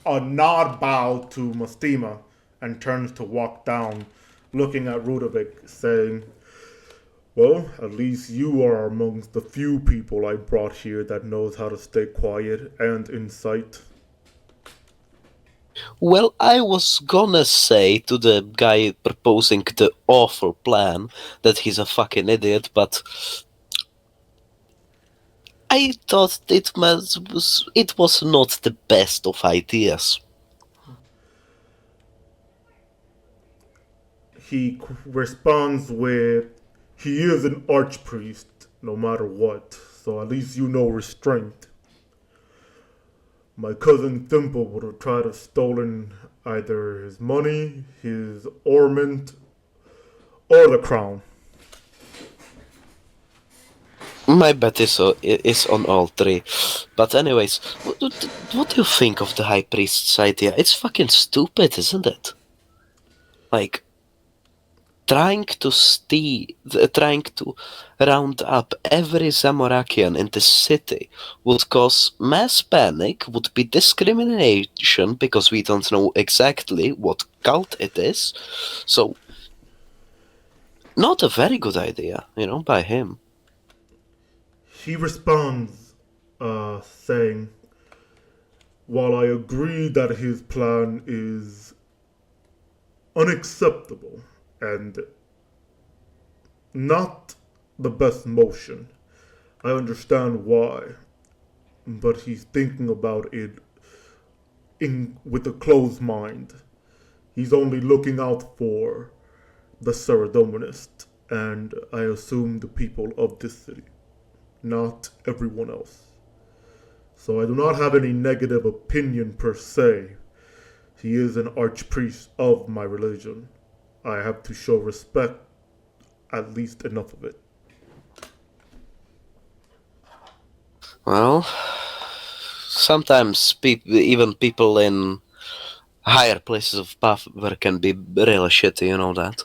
a nod bow to Mastima and turns to walk down, looking at Rudovik, saying, well, at least you are amongst the few people I brought here that knows how to stay quiet and in sight.
Well, I was gonna say to the guy proposing the awful plan that he's a fucking idiot, but I thought it was not the best of ideas.
He responds with, he is an archpriest, no matter what, so at least you know restraint. my cousin Thimble would have tried to stolen either his money, his ornament, or the crown.
My bet is on all three. But anyways, what do you think of the High Priest's idea? It's fucking stupid, isn't it? Like, trying to round up every Zamorakian in the city would cause mass panic, would be discrimination because we don't know exactly what cult it is. So, not a very good idea, by him.
He responds, saying, while I agree that his plan is unacceptable and not the best motion, I understand why, but he's thinking about it with a closed mind. He's only looking out for the Saradominist, and I assume the people of this city, not everyone else. So I do not have any negative opinion per se. He is an archpriest of my religion. I have to show respect, at least enough of it.
Well, sometimes even people in higher places of power can be really shitty, you know that?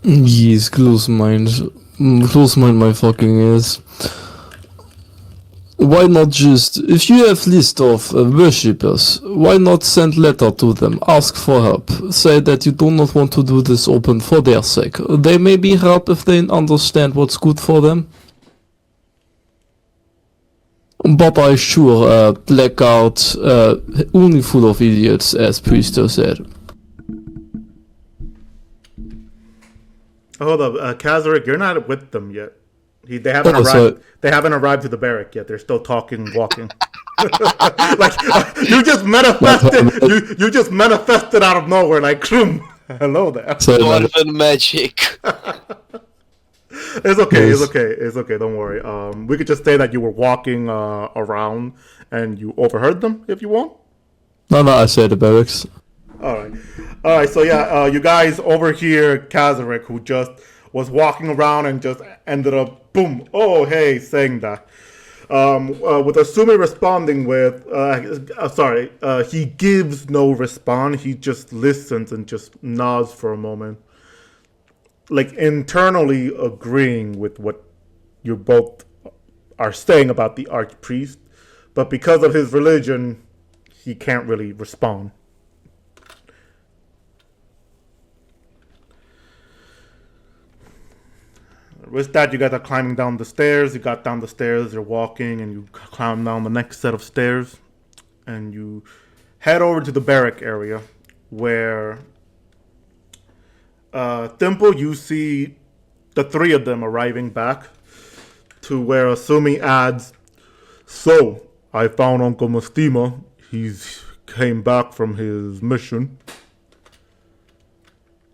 Yes, close mind my fucking ears. Why not just, if you have list of worshippers, why not send letter to them, ask for help, say that you do not want to do this open for their sake. They may be help if they understand what's good for them. But I sure blackout only full of idiots, as Priester said.
Hold up, Kazarick, you're not with them yet. They haven't arrived.
So,
They haven't arrived to the barrack yet. They're still talking, walking. Like you just manifested. You just manifested out of nowhere. Like, hello there.
so
Dwarven magic.
It's okay.
Yes.
It's okay. Don't worry. We could just say that you were walking around and you overheard them, if you want.
no, I said the barracks.
All right. So yeah, you guys overhear Kazarick, who just was walking around and just ended up, boom, oh hey, saying that. With Asumi responding with, he gives no response. He just listens and just nods for a moment, like internally agreeing with what you both are saying about the archpriest, but because of his religion, he can't really respond. With that, you guys are climbing down the stairs. You got down the stairs, you're walking, and you climb down the next set of stairs. And you head over to the barrack area where Thimble, you see the three of them arriving back to where Asumi adds, so, I found Uncle Mustima. He's came back from his mission.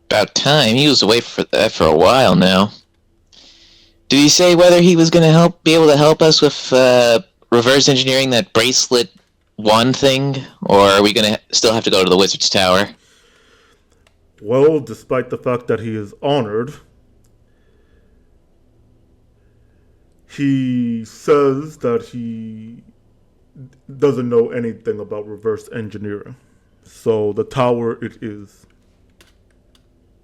About time. He was away for a while now. Did he say whether he was going to be able to help us with reverse engineering that bracelet one thing, or are we going to still have to go to the Wizard's Tower?
Well, despite the fact that he is honored, he says that he doesn't know anything about reverse engineering. So the tower it is.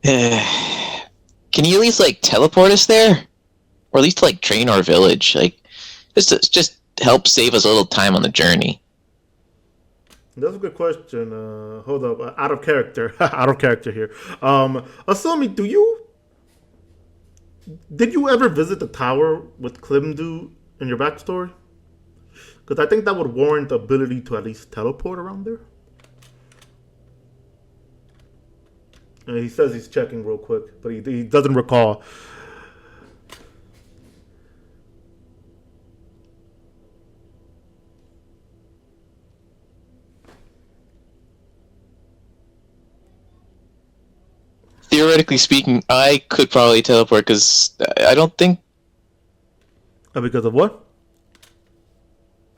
Can you at least teleport us there? Or at least to Draenor Village, just help save us a little time on the journey.
That's a good question. Hold up, out of character here. Asumi, did you ever visit the tower with Klimdu in your backstory? Because I think that would warrant the ability to at least teleport around there. And he says he's checking real quick, but he doesn't recall.
Theoretically speaking, I could probably teleport because I don't think
Because of what?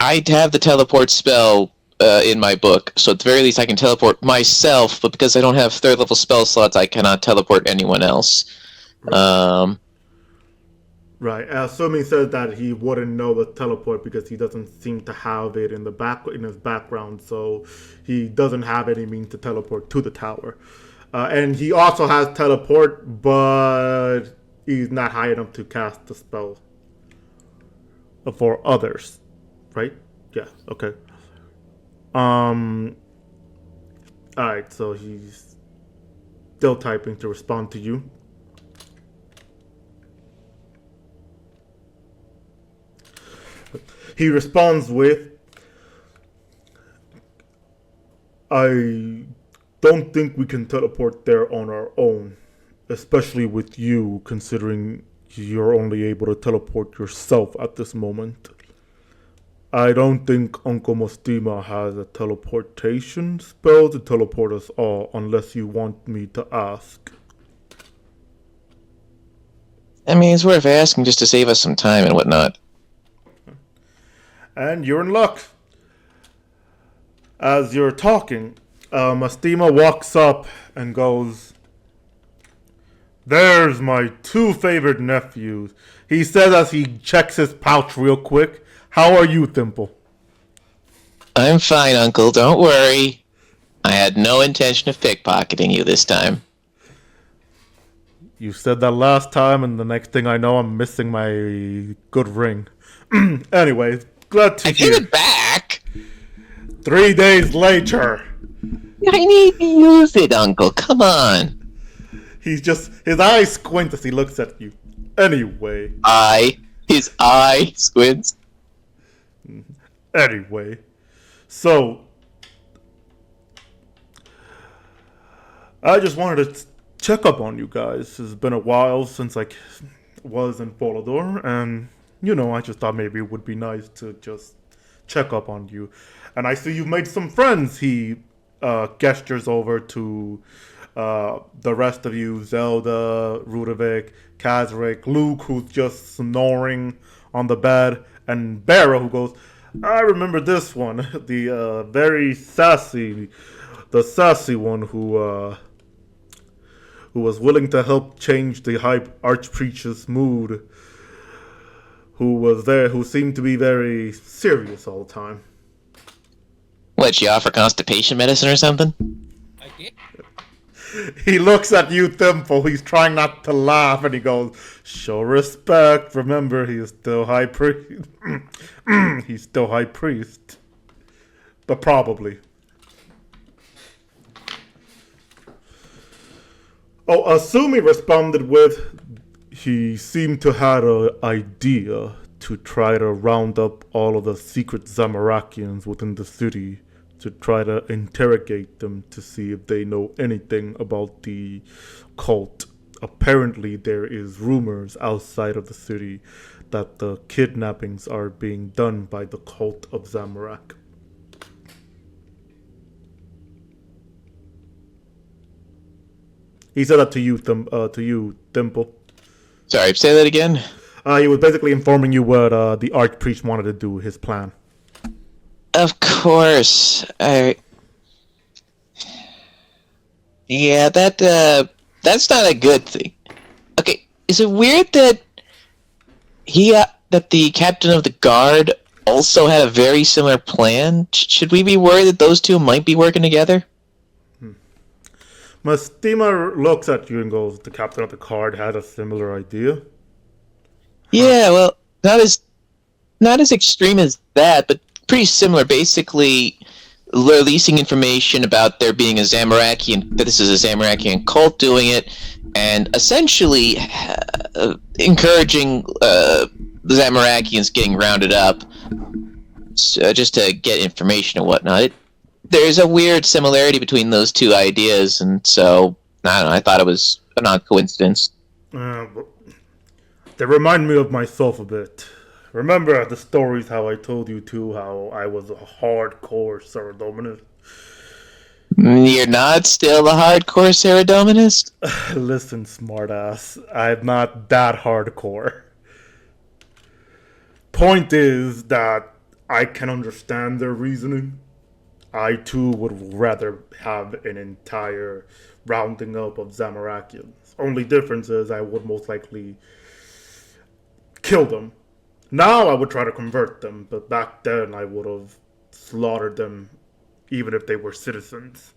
I have the teleport spell in my book, so at the very least I can teleport myself, but because I don't have 3rd level spell slots, I cannot teleport anyone else.
Right. Right. Assuming says that he wouldn't know the teleport because he doesn't seem to have it in his background, so he doesn't have any means to teleport to the tower. And he also has teleport, but he's not high enough to cast the spell for others. Right? Yeah. Okay. Alright, so he's still typing to respond to you. He responds with, I don't think we can teleport there on our own, especially with you, considering you're only able to teleport yourself at this moment. I don't think Uncle Mostima has a teleportation spell to teleport us all, unless you want me to ask.
I mean, it's worth asking just to save us some time and whatnot.
And you're in luck. As you're talking, Mostima walks up and goes, there's my 2 favorite nephews. He says as he checks his pouch real quick, how are you, Thimple?
I'm fine, Uncle. Don't worry. I had no intention of pickpocketing you this time.
You said that last time, and the next thing I know, I'm missing my good ring. Anyway, glad to hear.
I give it back!
3 days later.
I need to use it, Uncle. Come on.
His eyes squint as he looks at you. Anyway.
His eye squints.
Anyway. So, I just wanted to check up on you guys. It's been a while since I was in Folador, and, I just thought maybe it would be nice to just check up on you. And I see you've made some friends. He gestures over to the rest of you, Zelda, Rudovic, Kazric, Luke, who's just snoring on the bed, and Barra, who goes, I remember this one, the very sassy one who was willing to help change the High Archpriest's mood, who seemed to be very serious all the time.
What, she offer constipation medicine or something?
He looks at you, Thimple. He's trying not to laugh, and he goes, show respect. Remember, he is still High Priest. He's still High Priest. But probably. Oh, Asumi responded with, he seemed to have an idea to try to round up all of the secret Zamarakians within the city, to try to interrogate them to see if they know anything about the cult. Apparently, there is rumors outside of the city that the kidnappings are being done by the cult of Zamorak. He said that to you, Thimple.
Sorry, say that again?
He was basically informing you what the Archpriest wanted to do, his plan.
Of course. Yeah, that's not a good thing. Okay, is it weird that that the captain of the guard also had a very similar plan? Should we be worried that those two might be working together?
Mastima looks at you and goes, the captain of the guard had a similar idea?
Yeah, well, not as extreme as that, but pretty similar. Basically, releasing information about there being a Zamarakian, that this is a Zamarakian cult doing it, and essentially encouraging the Zamarakians getting rounded up just to get information and whatnot. There's a weird similarity between those two ideas, and so, I don't know, I thought it was a non-coincidence.
They remind me of myself a bit. Remember the stories how I told you too, how I was a hardcore Saradominist?
You're not still a hardcore Saradominist?
Listen, smartass, I'm not that hardcore. Point is that I can understand their reasoning. I too would rather have an entire rounding up of Zamarakians. Only difference is I would most likely kill them. Now I would try to convert them, but back then I would have slaughtered them even if they were citizens.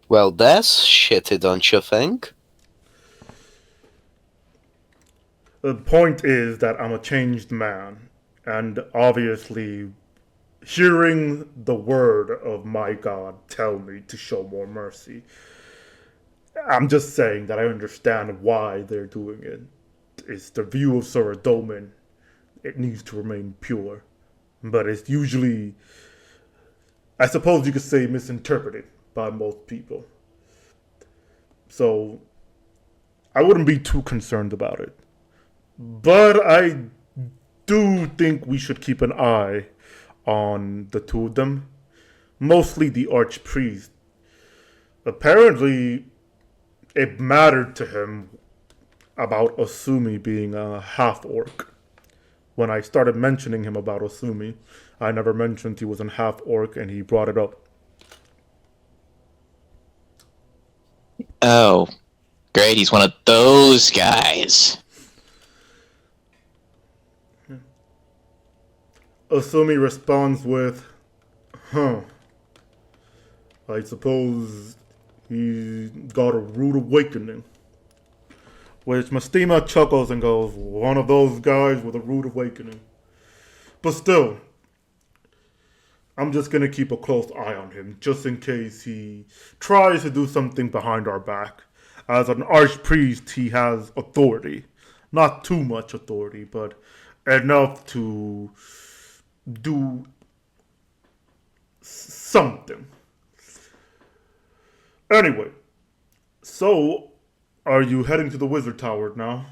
Well, that's shitty, don't you think?
The point is that I'm a changed man, and obviously, hearing the word of my God tell me to show more mercy. I'm just saying that I understand why they're doing it. It's the view of Saradomin. It needs to remain pure. But it's usually, I suppose you could say, misinterpreted by most people. So, I wouldn't be too concerned about it. But I do think we should keep an eye on the two of them. Mostly the Archpriest. Apparently, it mattered to him about Osumi being a half-orc. When I started mentioning him about Osumi, I never mentioned he was a half-orc, and he brought it up.
Oh, great, he's one of those guys.
Osumi responds with, huh. I suppose he got a rude awakening. Which Mastima chuckles and goes, one of those guys with a rude awakening. But still, I'm just gonna keep a close eye on him, just in case he tries to do something behind our back. As an archpriest, he has authority. Not too much authority, but enough to do something. Anyway, so are you heading to the wizard tower now?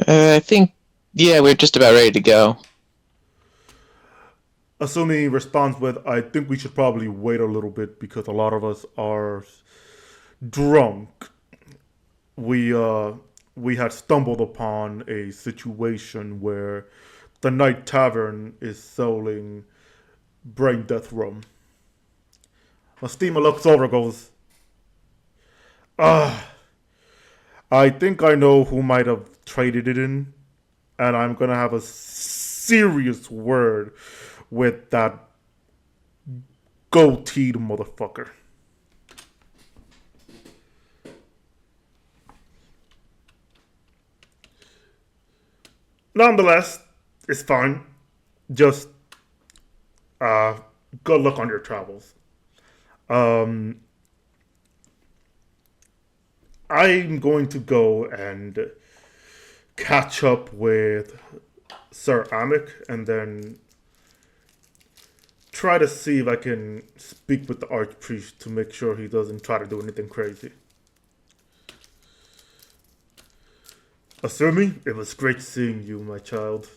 I think, yeah, we're just about ready to go.
Assuming responds with, I think we should probably wait a little bit because a lot of us are drunk. We had stumbled upon a situation where the Night Tavern is selling brain death rum. Mastima looks over and goes, I think I know who might have traded it in, and I'm gonna have a serious word with that goateed motherfucker. Nonetheless, it's fine. Just good luck on your travels. I'm going to go and catch up with Sir Amic and then try to see if I can speak with the Archpriest to make sure he doesn't try to do anything crazy. Asumi, it was great seeing you, my child.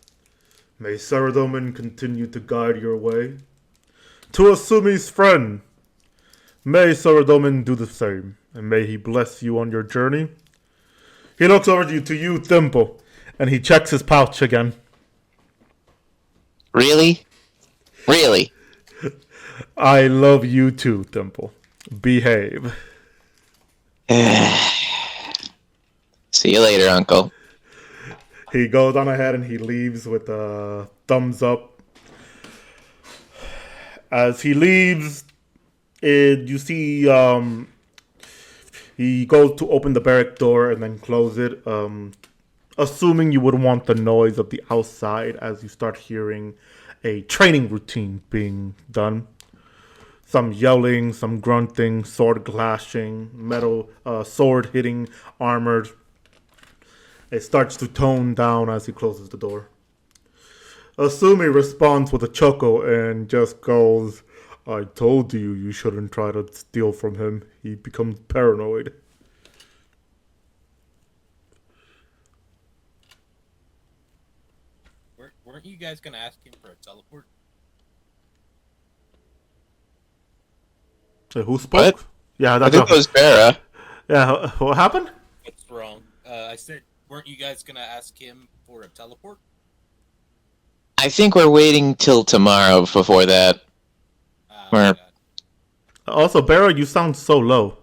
May Saradomin continue to guide your way. To Asumi's friend, may Saradomin do the same, and may he bless you on your journey. He looks over to you, Thimble, and he checks his pouch again.
Really? Really?
I love you too, Thimble. Behave.
See you later, Uncle.
He goes on ahead and he leaves with a thumbs up. As he leaves, you see he goes to open the barrack door and then close it. Assuming you would want the noise of the outside as you start hearing a training routine being done. Some yelling, some grunting, sword clashing, metal sword hitting armored. It starts to tone down as he closes the door. Asumi responds with a chuckle and just goes, I told you you shouldn't try to steal from him. He becomes paranoid.
Weren't you guys gonna ask him for a teleport?
Who spoke?
What?
Yeah,
I
that's
think it was Farah.
Yeah, what happened?
What's wrong? I said, weren't you guys gonna ask him for a teleport?
I think we're waiting till tomorrow before that. We're-
God.
Also, Barrow, you sound so low.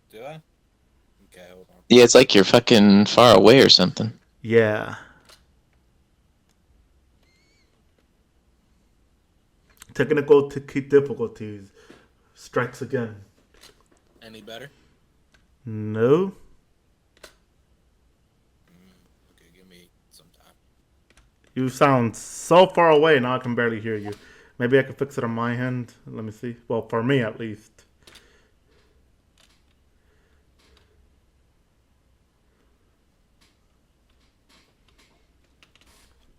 Do I? Okay, hold on.
Yeah, it's like you're fucking far away or something.
Yeah. Technical difficulties strikes again.
Any better?
No.
Okay, give me some time.
You sound so far away now I can barely hear you. Maybe I can fix it on my end. Let me see. Well, for me at least.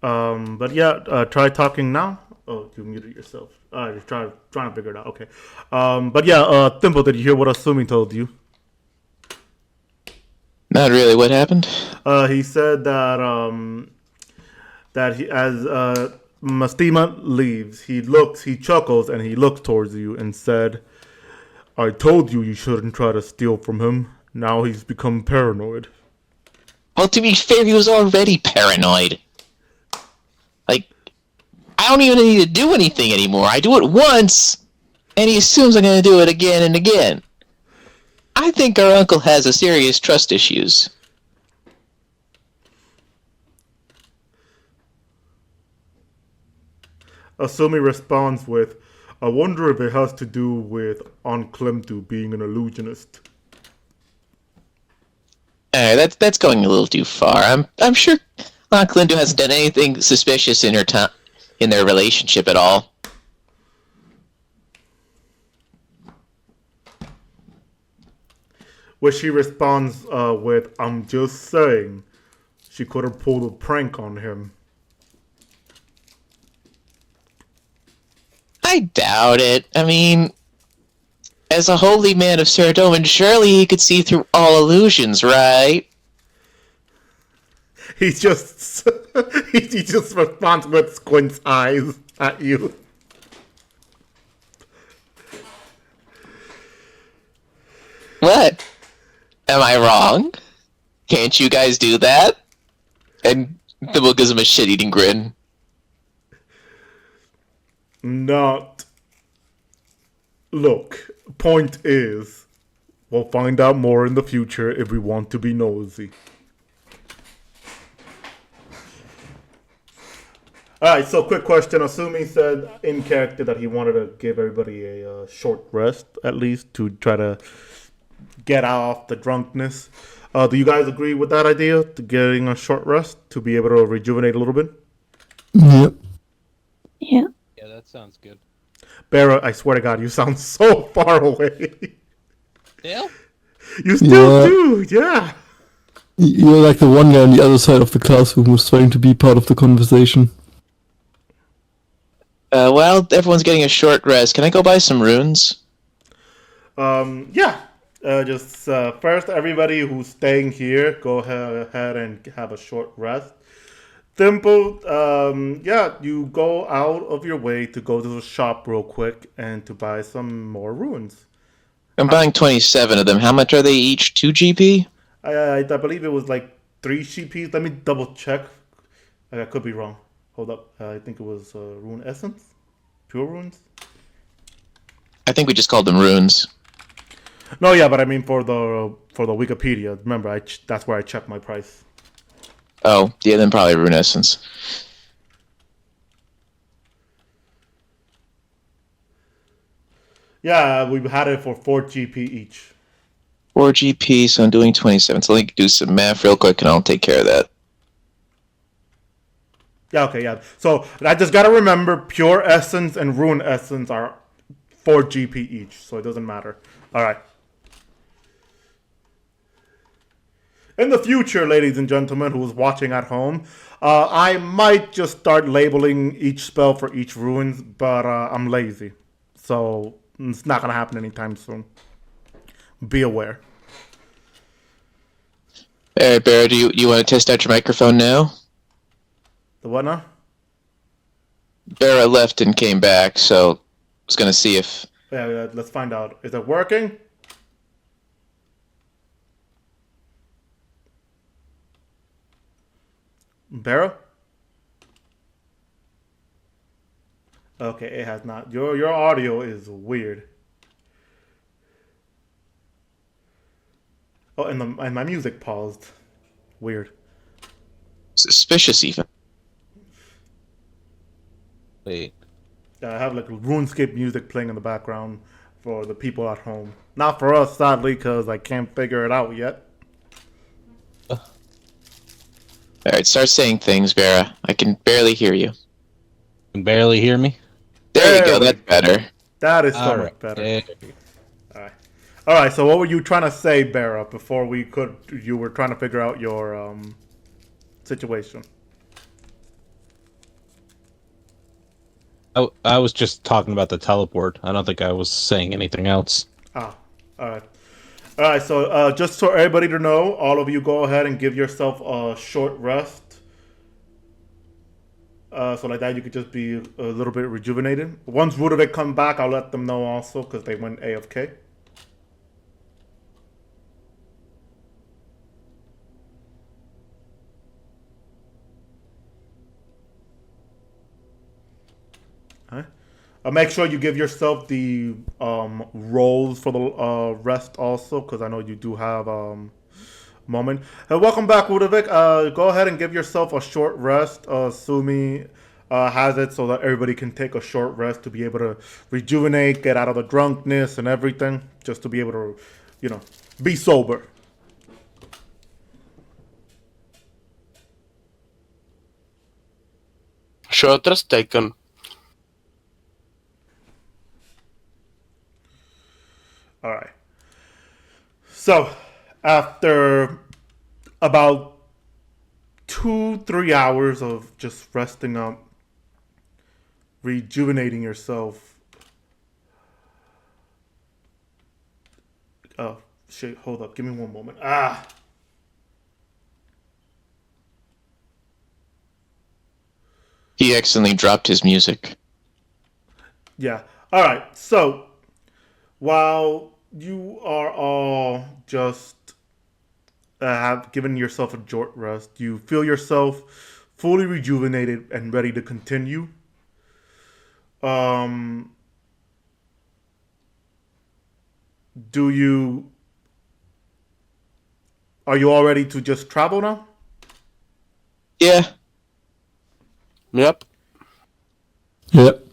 But yeah, try talking now. Oh, you muted yourself. You're trying to figure it out. Okay. But yeah, Thimble, did you hear what Assuming told you?
Not really. What happened?
He said that he, as Mastima leaves, he chuckles, and he looks towards you and said, "I told you shouldn't try to steal from him. Now he's become paranoid."
Well, to be fair, he was already paranoid. Like, I don't even need to do anything anymore. I do it once, and he assumes I'm going to do it again and again. I think our uncle has a serious trust issues.
Asumi responds with, "I wonder if it has to do with Onklimtu being an illusionist."
That's going a little too far. I'm sure Aunt Glinda hasn't done anything suspicious in in their relationship at all.
Which she responds with, "I'm just saying, she could have pulled a prank on him."
I doubt it. I mean, as a holy man of Saradomin, surely he could see through all illusions, right?
He just he just responds with squints eyes at you.
What? Am I wrong? Can't you guys do that? And Thimble gives him a shit-eating grin.
Not. Look, point is, we'll find out more in the future if we want to be nosy. Alright, so quick question. Assuming said in character that he wanted to give everybody a short rest, at least, to try to get off the drunkenness. Do you guys agree with that idea, to getting a short rest, to be able to rejuvenate a little bit?
Yep.
Yeah.
Yeah, that sounds good.
Barra, I swear to God, you sound so far away.
Dale?
You still
Yeah.
do, yeah.
You're like the one guy on the other side of the classroom who's trying to be part of the conversation.
While everyone's getting a short rest, can I go buy some runes?
Yeah. Just first, everybody who's staying here, go ahead and have a short rest. Thimble, yeah, you go out of your way to go to the shop real quick and to buy some more runes.
I'm buying 27 of them. How much are they each? 2 GP?
I believe it was like 3 CPs. Let me double check. I could be wrong. Hold up. I think it was rune essence, pure runes.
I think we just called them runes.
No, yeah, but I mean for the Wikipedia. Remember, that's where I checked my price.
Oh, yeah, then probably rune essence.
Yeah, we had it for 4 GP each.
4 GP, so I'm doing 27. So let me do some math real quick and I'll take care of that.
Yeah, okay, yeah. So I just gotta remember, pure essence and rune essence are 4 GP each, so it doesn't matter. All right. In the future, ladies and gentlemen, who's watching at home, I might just start labeling each spell for each runes, but I'm lazy, so it's not gonna happen anytime soon. Be aware.
Alright, Barra, do you want to test out your microphone now?
The what now?
Barra left and came back, so I was going to see if...
Yeah, let's find out. Is it working? Barra? Okay, it has not. Your audio is weird. Oh, and my music paused. Weird.
Suspicious, even.
Wait.
I have like RuneScape music playing in the background for the people at home. Not for us, sadly, because I can't figure it out yet.
Alright, start saying things, Vera. I can barely hear you.
You can barely hear me?
There you go, that's better.
That is so much
Alright.
better. All right. So what were you trying to say, Barra? Before you were trying to figure out your situation.
I was just talking about the teleport. I don't think I was saying anything else.
Ah, all right. All right. So just for everybody to know, all of you go ahead and give yourself a short rest. So like that, you could just be a little bit rejuvenated. Once Rudovic come back, I'll let them know also because they went AFK. Make sure you give yourself the rolls for the rest also, because I know you do have moment. Welcome back, Rudovic. Go ahead and give yourself a short rest. Sumi has it so that everybody can take a short rest to be able to rejuvenate, get out of the drunkenness and everything, just to be able to, be sober.
Short rest taken.
All right. So, after about 2-3 hours of just resting up, rejuvenating yourself. Oh, shit, hold up. Give me one moment.
He accidentally dropped his music.
Yeah. All right. So, while you are all just have given yourself a short rest, you feel yourself fully rejuvenated and ready to continue. Are you all ready to just travel now?
Yeah.
Yep.
Yep.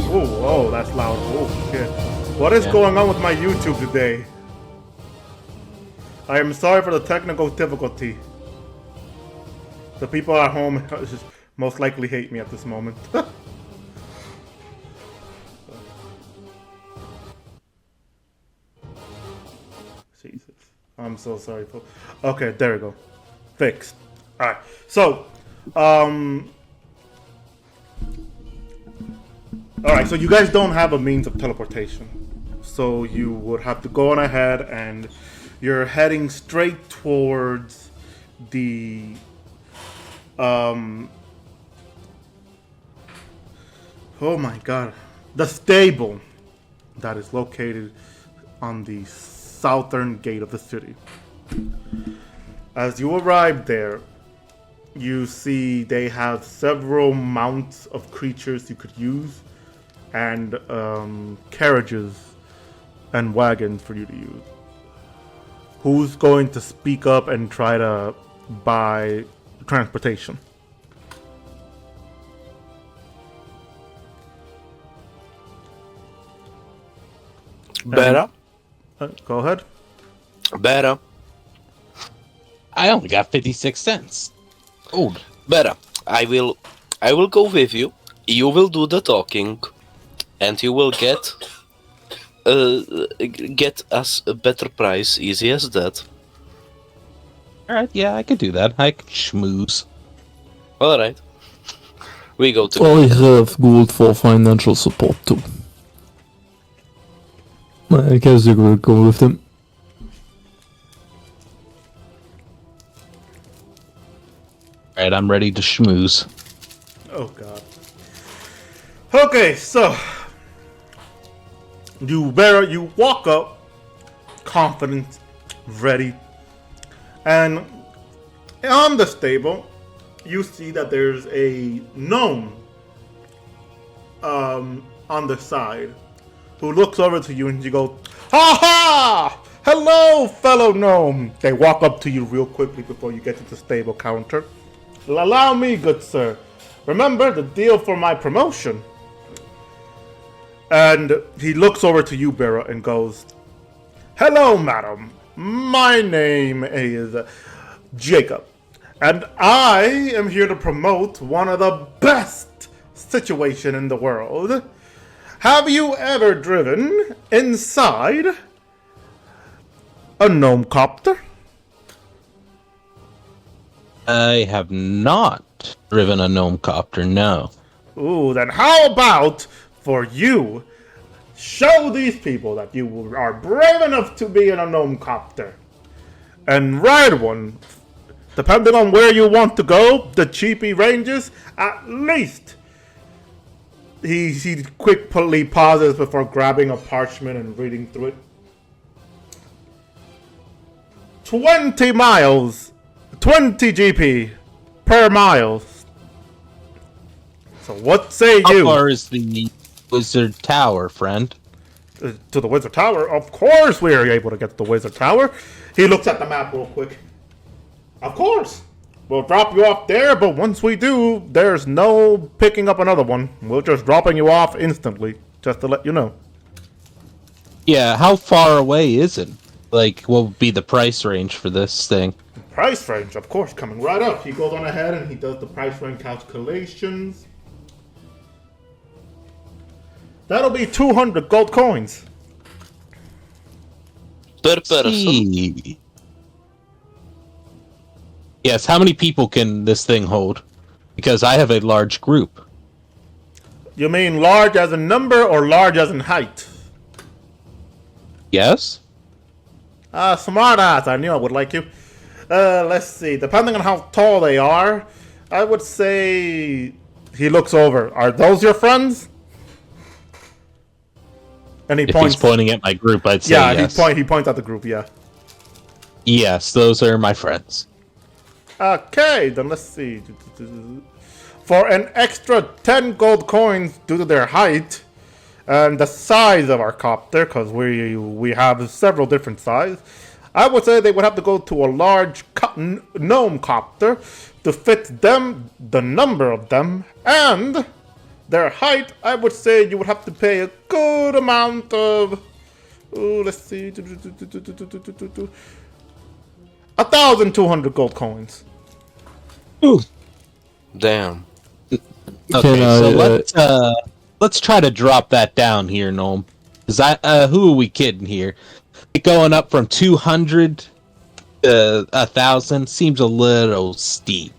Oh, that's loud. Oh, shit. What is going on with my YouTube today? I am sorry for the technical difficulty. The people at home most likely hate me at this moment. Jesus. I'm so sorry. Okay, there we go. Fixed. Alright. So, Alright, so you guys don't have a means of teleportation. So you would have to go on ahead and you're heading straight towards the oh my god, the stable that is located on the southern gate of the city. As you arrive there, you see they have several mounts of creatures you could use and carriages and wagons for you to use. Who's going to speak up and try to buy transportation?
Better.
Go ahead.
Better.
I only got 56 cents. Old.
Better. I will go with you. You will do the talking, and you will get us a better price. Easy as that.
Alright, yeah, I could do that. I could schmooze.
All right. We go to.
I have gold for financial support too. I guess you will go with them.
Alright, I'm ready to schmooze.
Oh god. Okay, so you walk up, confident, ready, and On the stable, you see that there's a gnome on the side who looks over to you and you go, "Ha ha! Hello, fellow gnome!" They walk up to you real quickly before you get to the stable counter. "Allow me, good sir. Remember the deal for my promotion." And he looks over to you, Bera, and goes, "Hello, madam. My name is Jacob, and I am here to promote one of the best situation in the world. Have you ever driven inside a gnome copter?"
I have not driven a gnome copter, no.
Ooh, then how about for you show these people that you are brave enough to be in a gnome copter and ride one. Depending on where you want to go, the cheapy ranges, at least. He quickly pauses before grabbing a parchment and reading through it. 20 miles, 20 GP per mile. So what say
How
you?
far is the Wizard Tower, friend?
To the Wizard Tower? Of course we are able to get to the Wizard Tower. He looks at the map real quick. Of course. We'll drop you off there, but once we do, there's no picking up another one. We're just dropping you off instantly, just to let you know.
Yeah, how far away is it? Like, what would be the price range for this thing?
Price range, of course, coming right up. He goes on ahead and he does the price range calculations. That'll be 200 gold coins.
Per person.
See. Yes, how many people can this thing hold? Because I have a large group.
You mean large as in number or large as in height?
Yes?
Smart ass. I knew I would like you. Let's see. Depending on how tall they are, I would say... He looks over. Are those your friends? And he
If
points.
he's pointing at my group, I'd say
Yeah,
yes.
he points at the group, yeah.
Yes, those are my friends.
Okay, then let's see. For an extra 10 gold coins due to their height and the size of our copter, because we have several different sizes, I would say they would have to go to a large gnome copter to fit them, the number of them, and their height. I would say you would have to pay a good amount of... Ooh, let's see... 1,200 gold coins.
Ooh.
Damn.
Okay,
Can
so let's try to drop that down here, Gnome. Cause who are we kidding here? Going up from 200 to 1,000 seems a little steep.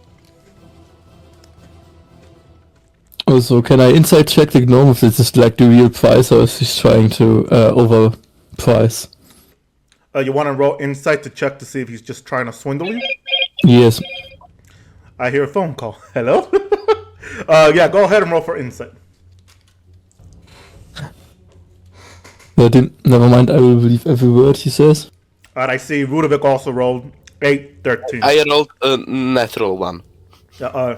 Also, can I insight check the gnome if this is like the real price or if he's trying to overprice?
You want to roll insight to check to see if he's just trying to swindle you?
Yes.
I hear a phone call. Hello? Yeah, go ahead and roll for insight.
Never mind, I will believe every word he says.
Alright, I see Rudovic also rolled 8, 13.
I rolled a natural one.
Yeah,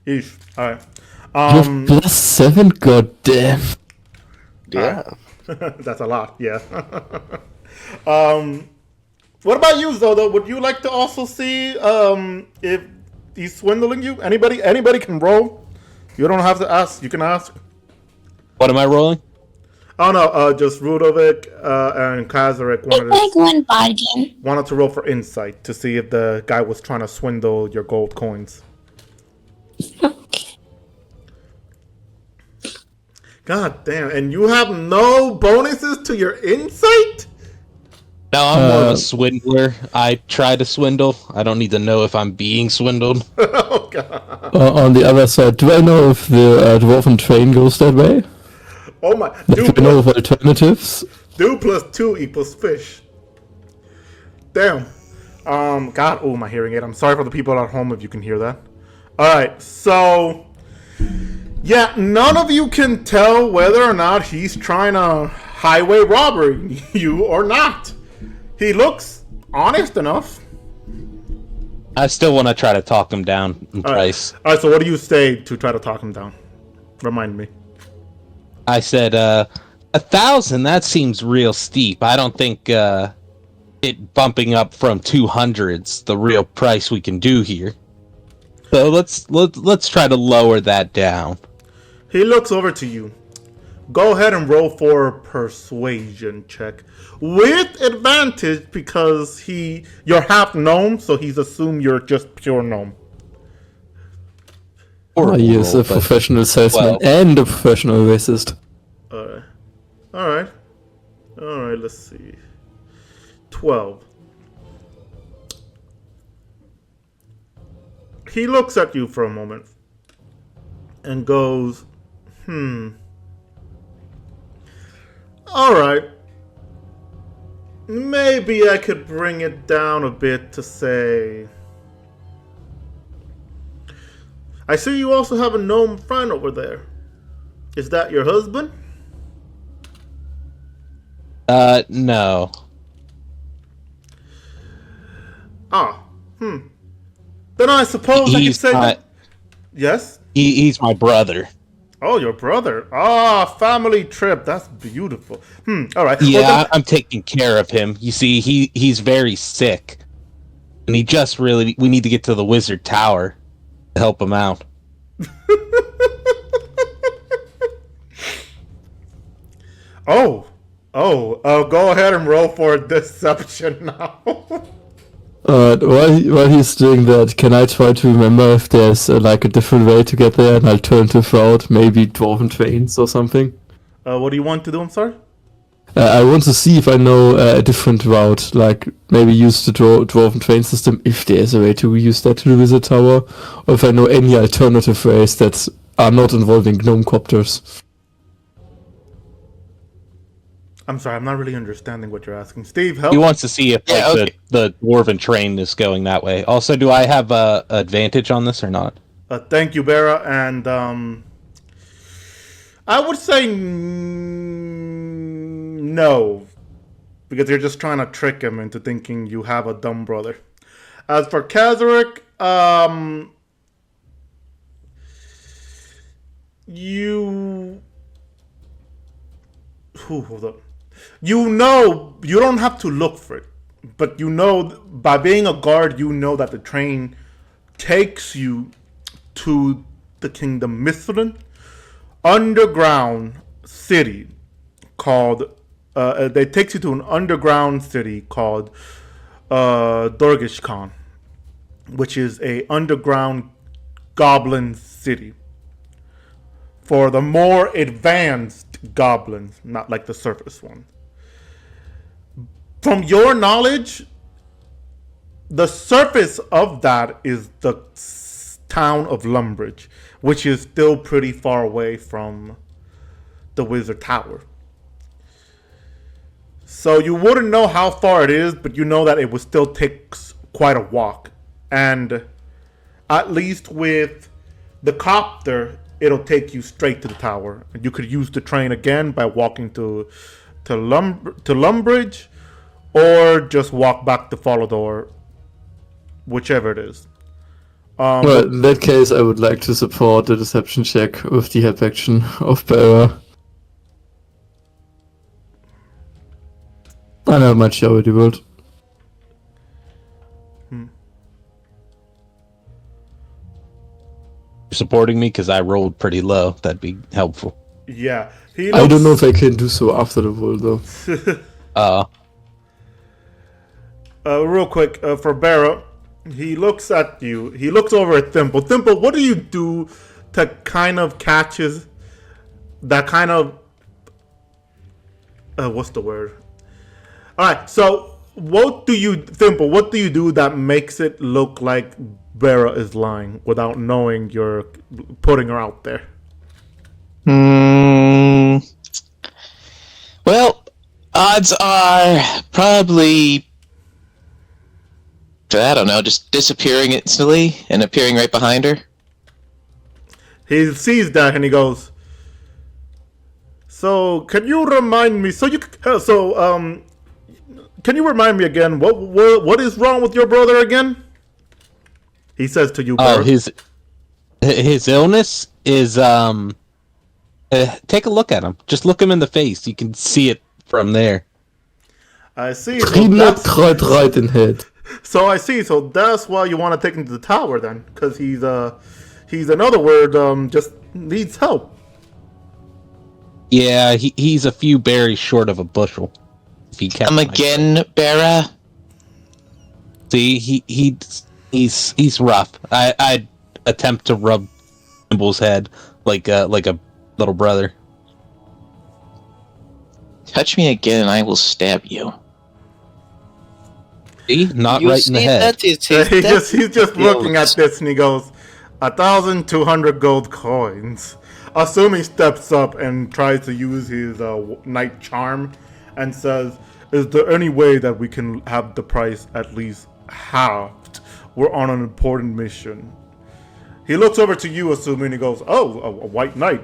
Eesh. Alright.
You have +7? God damn.
Yeah.
That's a lot, yeah. What about you, Zoda? Would you like to also see if he's swindling you? Anybody can roll. You don't have to ask. You can ask.
What am I rolling?
Oh no, just Rudovic and Kazarek wanted to roll for insight to see if the guy was trying to swindle your gold coins.
Okay.
God damn, and you have no bonuses to your insight?
No, I'm more of a swindler. I try to swindle. I don't need to know if I'm being swindled.
Oh god.
On the other side, do I know if the dwarven train goes that way?
Oh my.
Do I know of alternatives?
Do plus 2 equals fish. Damn. God, oh, my hearing aid. I'm sorry for the people at home if you can hear that. Alright, so... Yeah, none of you can tell whether or not he's trying to highway robbery you or not. He looks honest enough.
I still want to try to talk him down in price.
All right, so what do you say to try to talk him down? Remind me.
I said 1,000. That seems real steep. I don't think it bumping up from 200's the real price we can do here. So let's try to lower that down.
He looks over to you. Go ahead and roll for a persuasion check with advantage because you're half gnome, so he's assumed you're just pure gnome.
He is a professional salesman and a professional racist.
All right. Let's see. 12. He looks at you for a moment and goes, all right. Maybe I could bring it down a bit to say, I see you also have a gnome friend over there. Is that your husband?
No.
Then I suppose I could say that. Yes?
He's my brother.
Oh, your brother. Family trip. That's beautiful. All right.
Yeah,
Well, then,
I'm taking care of him. You see, he's very sick. And we need to get to the wizard tower to help him out.
Go ahead and roll for deception now.
While he's doing that, can I try to remember if there's like a different way to get there, an alternative route, maybe dwarven trains or something?
What do you want to do? I'm sorry?
I want to see if I know a different route, like maybe use the dwarven train system, if there's a way to reuse that to the wizard tower, or if I know any alternative ways that are not involving gnome copters.
I'm sorry, I'm not really understanding what you're asking. Steve, help.
He wants to see if the dwarven train is going that way. Also, do I have a advantage on this or not?
Thank you, Bera. And I would say no, because you're just trying to trick him into thinking you have a dumb brother. As for Kazarick, hold up. You know, you don't have to look for it, but you know, by being a guard, you know that the train takes you to the Kingdom Mithrin underground city called, they takes you to an underground city called Dorgishkan, which is a underground goblin city for the more advanced goblins, not like the surface one. From your knowledge, the surface of that is the town of Lumbridge, which is still pretty far away from the Wizard Tower. So you wouldn't know how far it is, but you know that it would still take quite a walk. And at least with the copter, it'll take you straight to the tower. And you could use the train again by walking to Lumbridge, or just walk back to Follow, whichever it is.
Well, in that case, I would like to support the deception check with the help action of Bera. I know much already rolled.
Supporting me because I rolled pretty low. That'd be helpful.
Yeah.
I don't know if I can do so after the roll, though.
Real quick, for Barrow, he looks at you. He looks over at Thimble. Thimble, what do you do to kind of catch that kind of... what's the word? Alright, so what do you do that makes it look like Vera is lying without knowing you're putting her out there?
Well, odds are probably, I don't know, just disappearing instantly and appearing right behind her.
He sees that and he goes, so can you remind me, can you remind me again, what is wrong with your brother again? He says to you,
Oh,
Burr.
his illness is take a look at him. Just look him in the face. You can see it from there.
I see.
He not quite right in head.
So I see. So that's why you want to take him to the tower then, because he's in other words, just needs help.
Yeah, he's a few berries short of a bushel. If he
Come again, Bera.
See, he's rough. I'd attempt to rub Nimble's head like a little brother.
Touch me again and I will stab you.
See? Not
You
right
see
in the head.
that?
He's just looking at this and he goes, 1,200 gold coins. Asumi steps up and tries to use his night charm and says, is there any way that we can have the price at least halved? We're on an important mission. He looks over to you, Asumi, and he goes, oh, a white knight.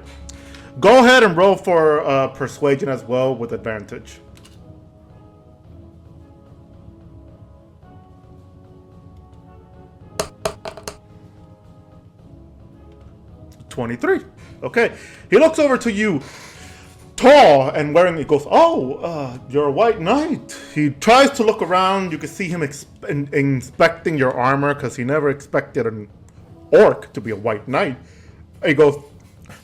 Go ahead and roll for persuasion as well with advantage. $23. Okay. He looks over to you, tall and wearing. He goes, "Oh, you're a white knight." He tries to look around. You can see him inspecting your armor because he never expected an orc to be a white knight. He goes,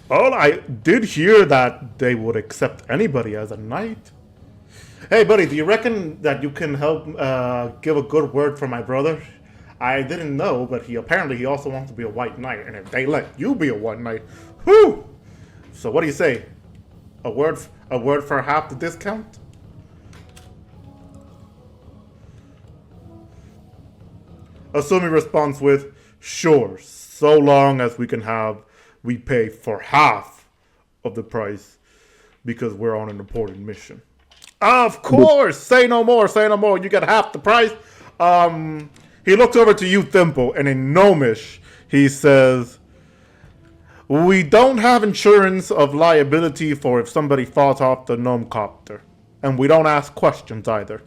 "Well, I did hear that they would accept anybody as a knight. Hey, buddy, do you reckon that you can help give a good word for my brother? I didn't know, but he also wants to be a white knight, and if they let you be a white knight, whew! So what do you say? A word for half the discount?" Asumi responds with, "Sure, so long as we pay for half of the price because we're on an important mission." Of course! Say no more, you get half the price. He looks over to you, Thimble, and in Gnomish, he says, "We don't have insurance of liability for if somebody falls off the gnome copter. And we don't ask questions either."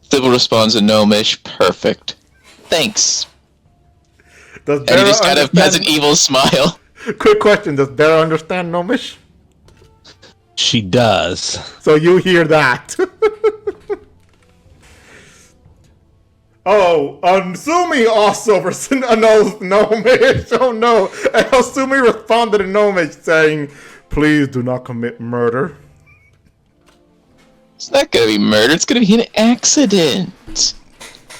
Thimble responds in Gnomish. Perfect. Thanks.
Does
And he
Dara
just kind of has an
understand?
evil smile.
Quick question, does Dara understand Gnomish?
She does.
So you hear that. Oh, Asumi also knows Gnomish. Oh no. And Asumi responded in Gnomish saying, "Please do not commit murder."
It's not gonna be murder, it's gonna be an accident.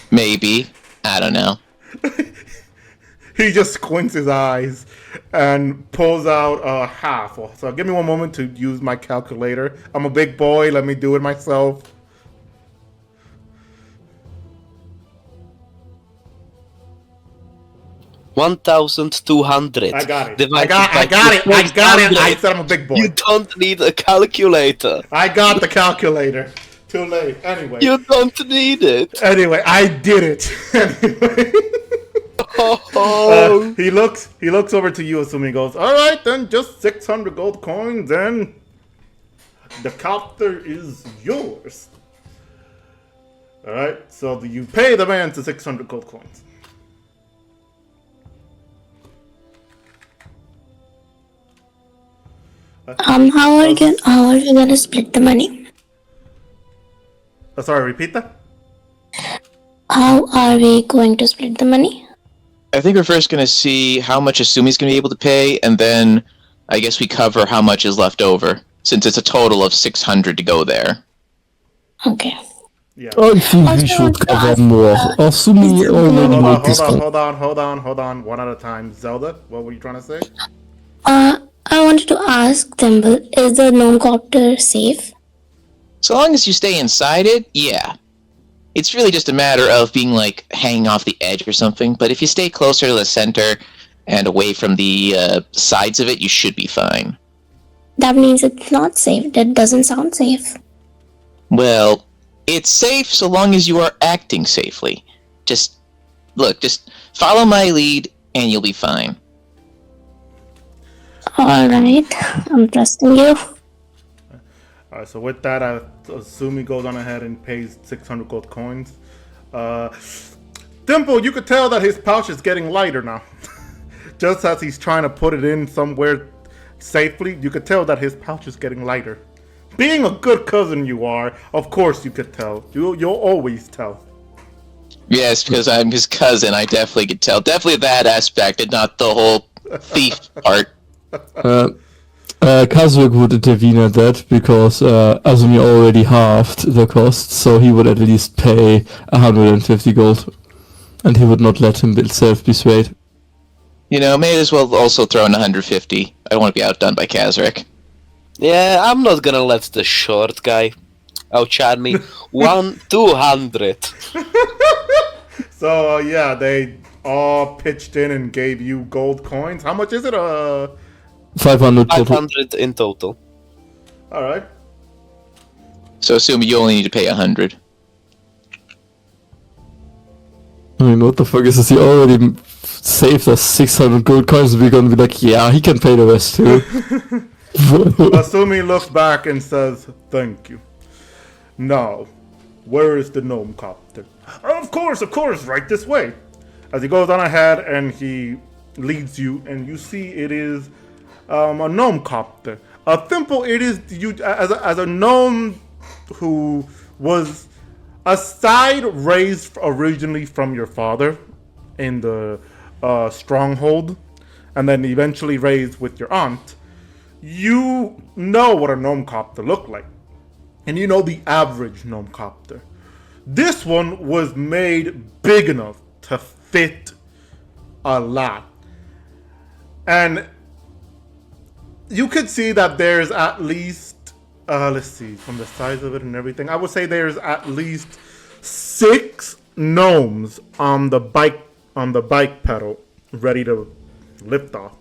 Maybe. I don't know.
He just squints his eyes and pulls out a half. So give me one moment to use my calculator. I'm a big boy, let me do it myself.
$1,200.
I got it.
divided
I
by
got it.
600.
I said I'm a big boy.
You don't need a calculator.
I got the calculator. Too late. Anyway.
You don't need it.
Anyway, I did it. Anyway.
Oh.
He looks over to you, assuming he goes, "All right, then, just 600 gold coins, and the copter is yours." All right, so you pay the man to 600 gold coins.
How are you gonna split the money?
Sorry, repeat that.
How are we going to split the money?
I think we're first gonna see how much Asumi's gonna be able to pay, and then I guess we cover how much is left over, since it's a total of 600 to go there.
Okay.
Yeah.
I think
Also,
we should
to
cover
ask,
more. Assuming already
Hold
made discount.
on. One at a time. Zelda, what were you trying to say?
I wanted to ask Thimble, is the gnome copter safe?
So long as you stay inside it, yeah. It's really just a matter of being, like, hanging off the edge or something, but if you stay closer to the center and away from the sides of it, you should be fine.
That means it's not safe. That doesn't sound safe.
Well, it's safe so long as you are acting safely. Just follow my lead and you'll be fine.
Alright, I'm trusting you.
Alright, so with that, I assume he goes on ahead and pays 600 gold coins. Thimble, Dimple, you could tell that his pouch is getting lighter now. Just as he's trying to put it in somewhere safely, you could tell that his pouch is getting lighter. Being a good cousin you are, of course you could tell. You'll always tell.
Yes, because I'm his cousin, I definitely could tell. Definitely that aspect, and not the whole thief part.
Kazwick would intervene at that because Azumi already halved the cost, so he would at least pay 150 gold. And he would not let himself be swayed.
You know, may as well also throw in 150. I don't want to be outdone by Kazrick.
Yeah, I'm not gonna let the short guy outchat me. 200.
So yeah, they all pitched in and gave you gold coins. How much is it?
500 total.
500 in total.
All right.
So assume you only need to pay 100.
I mean, what the fuck is this? He already saved us 600 gold coins, and we're gonna be like, yeah, he can pay the rest too.
Asumi looks back and says, "Thank you." Now, where is the gnome copter? Of course, right this way. As he goes on ahead and he leads you, and you see it is a gnome copter. A simple, it is you as a gnome who was aside raised originally from your father in the stronghold, and then eventually raised with your aunt. You know what a gnome copter looked like, and you know the average gnome copter. This one was made big enough to fit a lot, and you could see that there's at least let's see, from the size of it and everything, I would say there's at least 6 gnomes on the bike pedal ready to lift off.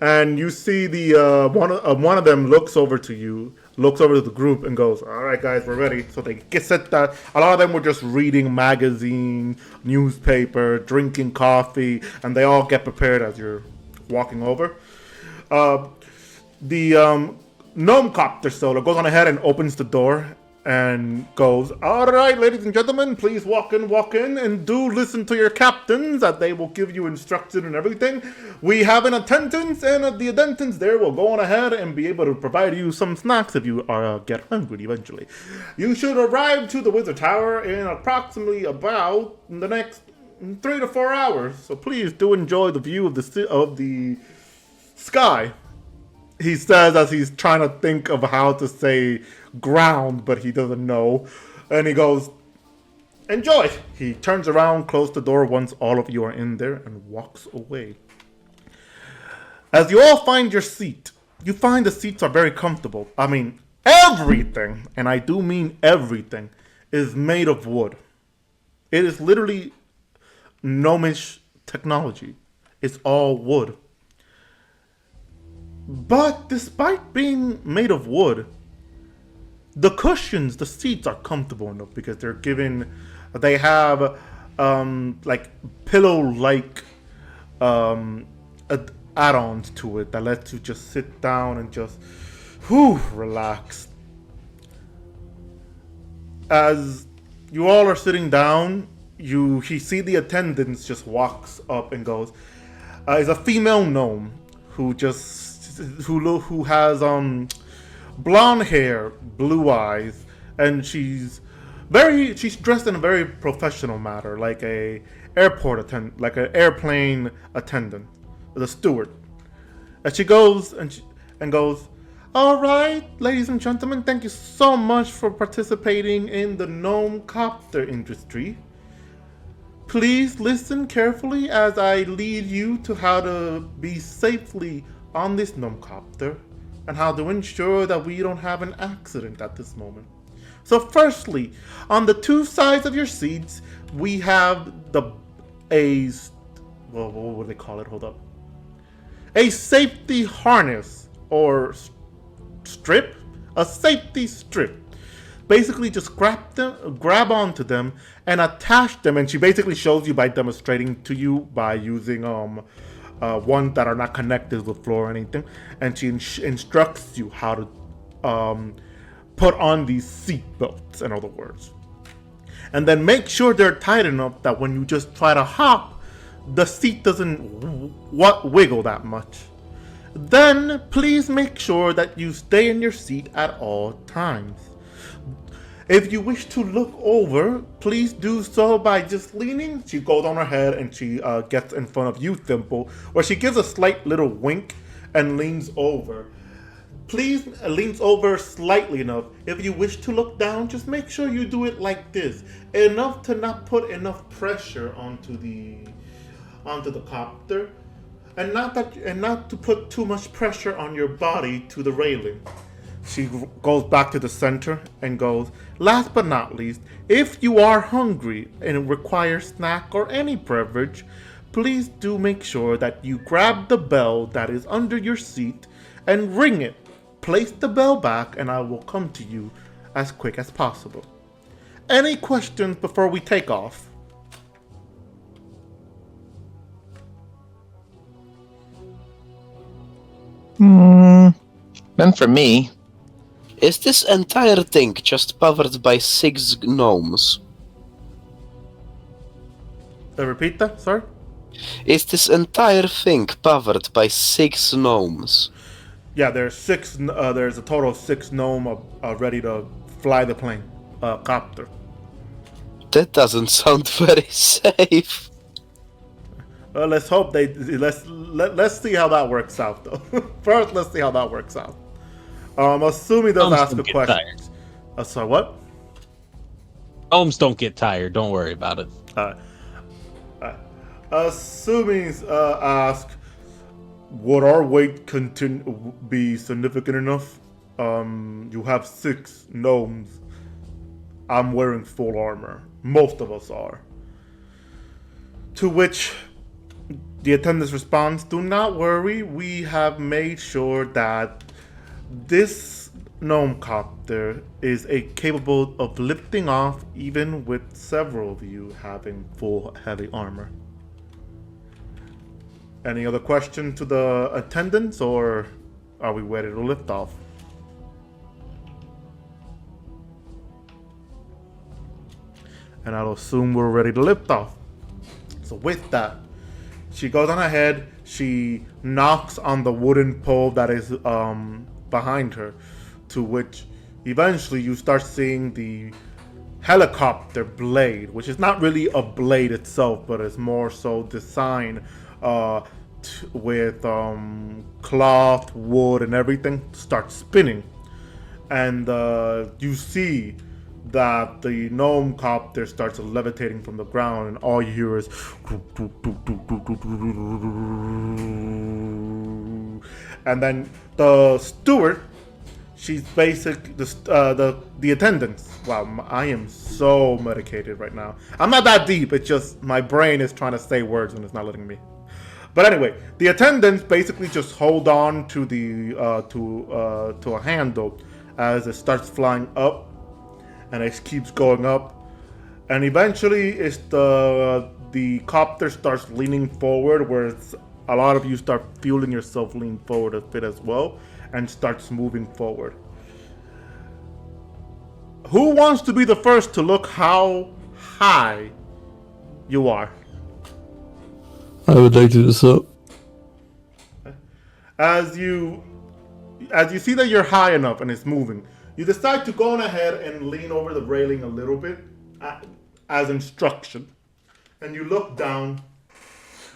And you see the one of them looks over to the group and goes, "All right, guys, we're ready." So they get set that. A lot of them were just reading magazine, newspaper, drinking coffee, and they all get prepared as you're walking over. The gnome copter solo goes on ahead and opens the door and goes, "All right, ladies and gentlemen, please walk in, and do listen to your captains, that they will give you instruction and everything. We have an attendance, and the attendants there will go on ahead and be able to provide you some snacks if you get hungry eventually. You should arrive to the Wizard Tower in approximately about the next 3 to 4 hours. So please do enjoy the view of the sky," he says as he's trying to think of how to say ground, but he doesn't know. And he goes, "Enjoy." He turns around, closes the door once all of you are in there, and walks away. As you all find your seat, you find the seats are very comfortable. I mean, everything, and I do mean everything, is made of wood. It is literally gnomish technology. It's all wood. But despite being made of wood, the cushions, the seats are comfortable enough because they have like pillow-like add-ons to it that lets you just sit down and just relax. As you all are sitting down, you see the attendants just walks up and goes, is a female gnome who has blonde hair, blue eyes, and she's dressed in a very professional manner, like a like an airplane attendant, the steward. And she goes and goes, "All right, ladies and gentlemen, thank you so much for participating in the gnome copter industry. Please listen carefully as I lead you to how to be safely on this gnome copter and how to ensure that we don't have an accident at this moment. So firstly, on the 2 sides of your seats, we have what would they call it? Hold up. A safety harness or strip, a safety strip. Basically just grab onto them and attach them, and she basically shows you by demonstrating to you by using ones that are not connected with the floor or anything, and she instructs you how to put on these seat belts, in other words. and then make sure they're tight enough that when you just try to hop, the seat doesn't wiggle that much. Then please make sure that you stay in your seat at all times. If you wish to look over, please do so by just leaning. She goes on her head and she gets in front of you, Thimble, where she gives a slight little wink and leans over. Please leans over slightly enough. If you wish to look down, just make sure you do it like this, enough to not put enough pressure onto the copter, and not to put too much pressure on your body to the railing. She goes back to the center and goes, last but not least, if you are hungry and require snack or any beverage, please do make sure that you grab the bell that is under your seat and ring it. Place the bell back and I will come to you as quick as possible. Any questions before we take off?
None for me.
Is this entire thing just powered by 6 gnomes?
Repeat that, sorry?
Is this entire thing powered by 6 gnomes?
Yeah, there's 6. There's a total of 6 gnome ready to fly the plane, copter.
That doesn't sound very safe.
Well, let's hope let's see how that works out, though. First, let's see how that works out. Assuming does
Gnomes
ask
don't
a
get
question.
tired.
Sorry, what?
Gnomes don't get tired. Don't worry about it.
Assuming ask, would our weight be significant enough? You have 6 gnomes. I'm wearing full armor. Most of us are. To which the attendant responds, do not worry. We have made sure that this gnome copter is capable of lifting off even with several of you having full heavy armor. Any other question to the attendants, or are we ready to lift off? And I'll assume we're ready to lift off. So with that, she goes on ahead, she knocks on the wooden pole that is behind her, to which eventually you start seeing the helicopter blade, which is not really a blade itself, but it's more so designed with cloth, wood, and everything, start spinning. And you see that the gnome copter starts levitating from the ground, and all you hear is and then the steward, she's basically the attendants. Wow, I am so medicated right now. I'm not that deep, it's just my brain is trying to say words and it's not letting me. But anyway, the attendants basically just hold on to the to a handle as it starts flying up, and it keeps going up, and eventually it's the copter starts leaning forward, where a lot of you start feeling yourself lean forward a bit as well, and starts moving forward. Who wants to be the first to look how high you are?
I would like to do so.
As you see that you're high enough and it's moving, you decide to go on ahead and lean over the railing a little bit as instruction. And you look down.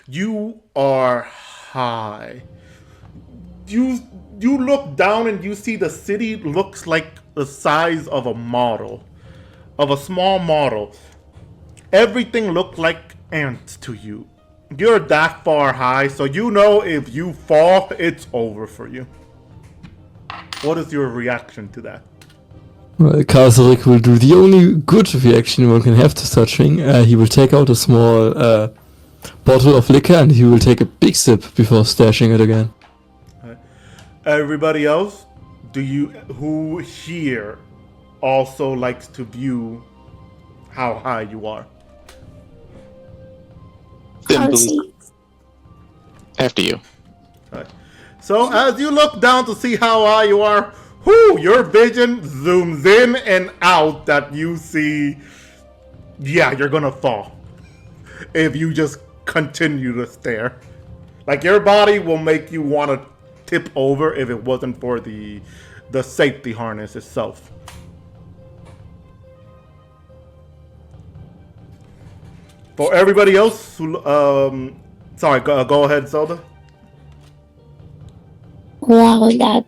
You are high. You look down and you see the city looks like the size of a model, of a small model. Everything looked like ants to you. You're that far high, so you know if you fall, it's over for you. What is your reaction to that?
Kazarik will do the only good reaction one can have to such thing. He will take out a small bottle of liquor and he will take a big sip before stashing it again.
Everybody else, who here also likes to view how high you are?
I'll see.
After you.
Right. So as you look down to see how high you are, your vision zooms in and out that you see yeah, you're gonna fall if you just continue to stare. Like, your body will make you want to tip over if it wasn't for the safety harness itself. For everybody else who, sorry, go ahead, Zelda.
Wow, that.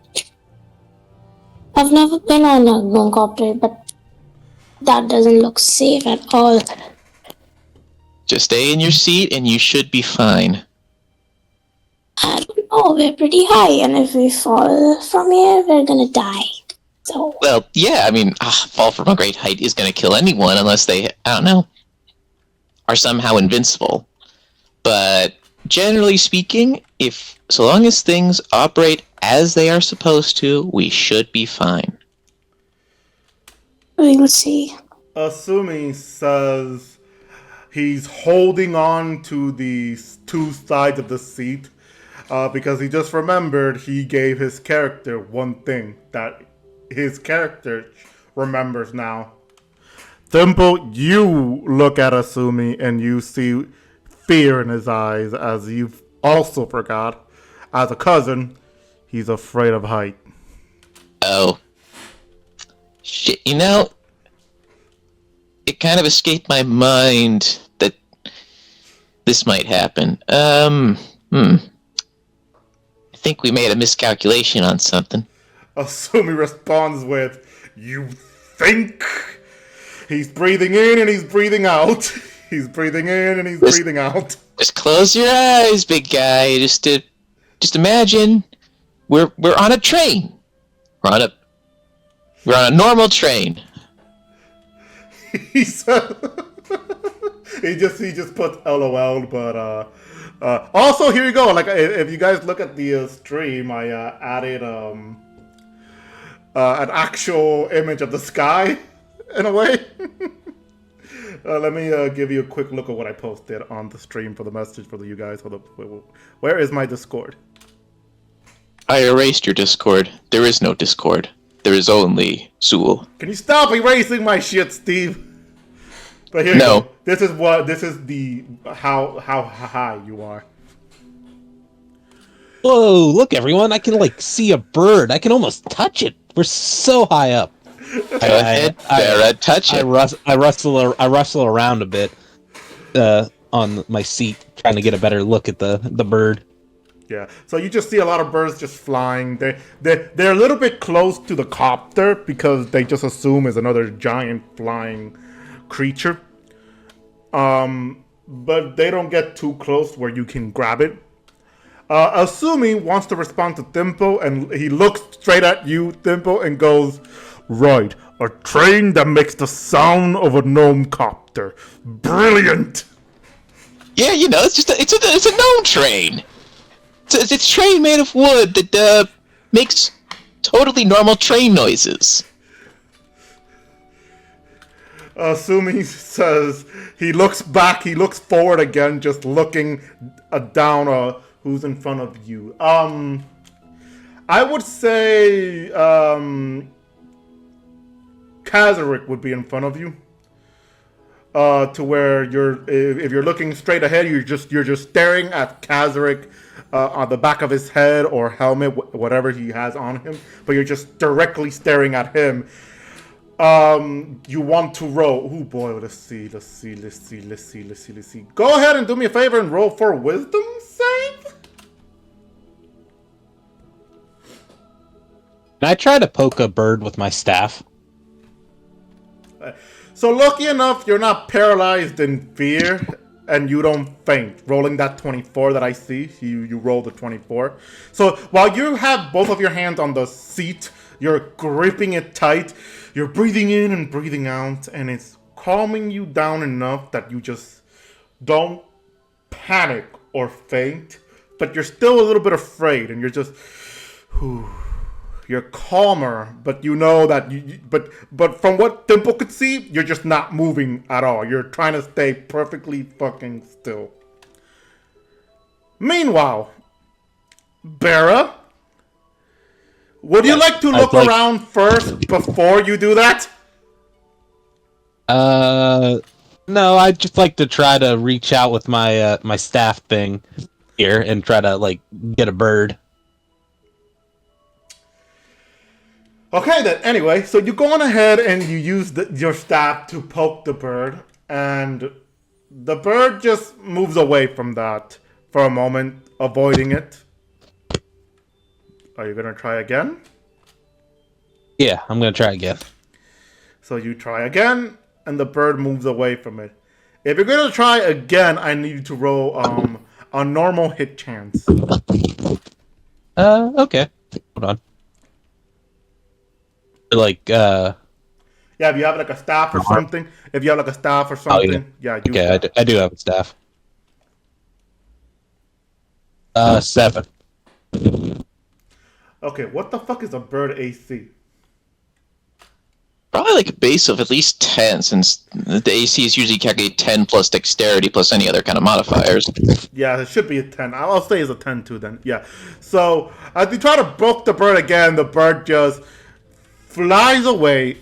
I've never been on a gnome copter, but that doesn't look safe at all.
Just stay in your seat and you should be fine.
I don't know, we're pretty high, and if we fall from here, we're gonna die. So,
Well, yeah, I mean, fall from a great height is going to kill anyone unless they, I don't know, are somehow invincible. But generally speaking, so long as things operate as they are supposed to, we should be fine.
we'll see.
Assuming says he's holding on to the two sides of the seat because he just remembered he gave his character one thing that his character remembers now. Thimble, you look at Asumi and you see fear in his eyes as you've also forgot. As a cousin, he's afraid of height.
Oh. Shit, you know, it kind of escaped my mind that this might happen. I think we made a miscalculation on something.
Asumi responds with, "You think?" He's breathing in and he's breathing out. He's breathing in and he's breathing out.
Just close your eyes, big guy. Just imagine we're on a train. We're on a normal train.
He said, he just put LOL, but also here you go. Like, if you guys look at the stream, I added an actual image of the sky in a way. Let me give you a quick look at what I posted on the stream for the message for you guys. Hold up. Wait. Where is my Discord?
I erased your Discord. There is no Discord. There is only Zool.
Can you stop erasing my shit, Steve? But here you go. This is the how high you are.
Whoa, look everyone, I can like see a bird. I can almost touch it. We're so high up.
Go ahead, Farrah, touch it.
I rustle around a bit on my seat, trying to get a better look at the bird.
Yeah, so you just see a lot of birds just flying. They're a little bit close to the copter because they just assume it's another giant flying creature. But they don't get too close where you can grab it. Asumi wants to respond to Thimble, and he looks straight at you, Thimble, and goes, "Right, a train that makes the sound of a gnome copter. Brilliant!"
Yeah, you know, it's a gnome train. It's a train made of wood that makes totally normal train noises.
Asumi says he looks back, he looks forward again, just looking down who's in front of you. I would say Kazarik would be in front of you. To where if you're looking straight ahead, you're just staring at Kazarik on the back of his head or helmet, whatever he has on him. But you're just directly staring at him. You want to roll. Oh boy, let's see. Go ahead and do me a favor and roll for wisdom save.
Can I try to poke a bird with my staff?
So lucky enough, you're not paralyzed in fear, and you don't faint. Rolling that 24 that I see, you rolled a 24. So while you have both of your hands on the seat, you're gripping it tight, you're breathing in and breathing out, and it's calming you down enough that you just don't panic or faint, but you're still a little bit afraid, and you're just, you're calmer, but you know that but from what Dimple could see, you're just not moving at all. You're trying to stay perfectly fucking still. Meanwhile, Bera, would you like to look around first before you do that?
No, I'd just like to try to reach out with my my staff thing here and try to like get a bird.
Okay, then. Anyway, so you go on ahead and you use your staff to poke the bird, and the bird just moves away from that for a moment, avoiding it. Are you gonna try again?
Yeah, I'm gonna try again.
So you try again, and the bird moves away from it. If you're gonna try again, I need you to roll a normal hit chance.
Okay. Hold on. Like,
Yeah, if you have like a staff or something. If you have like a staff or something, yeah, use
okay,
that.
I do have a staff. 7.
Okay, what the fuck is a bird AC?
Probably like a base of at least 10, since the AC is usually calculated 10 plus dexterity plus any other kind of modifiers.
Yeah, it should be a 10. I'll say it's a 10 too then. Yeah. So, as you try to poke the bird again, the bird just flies away,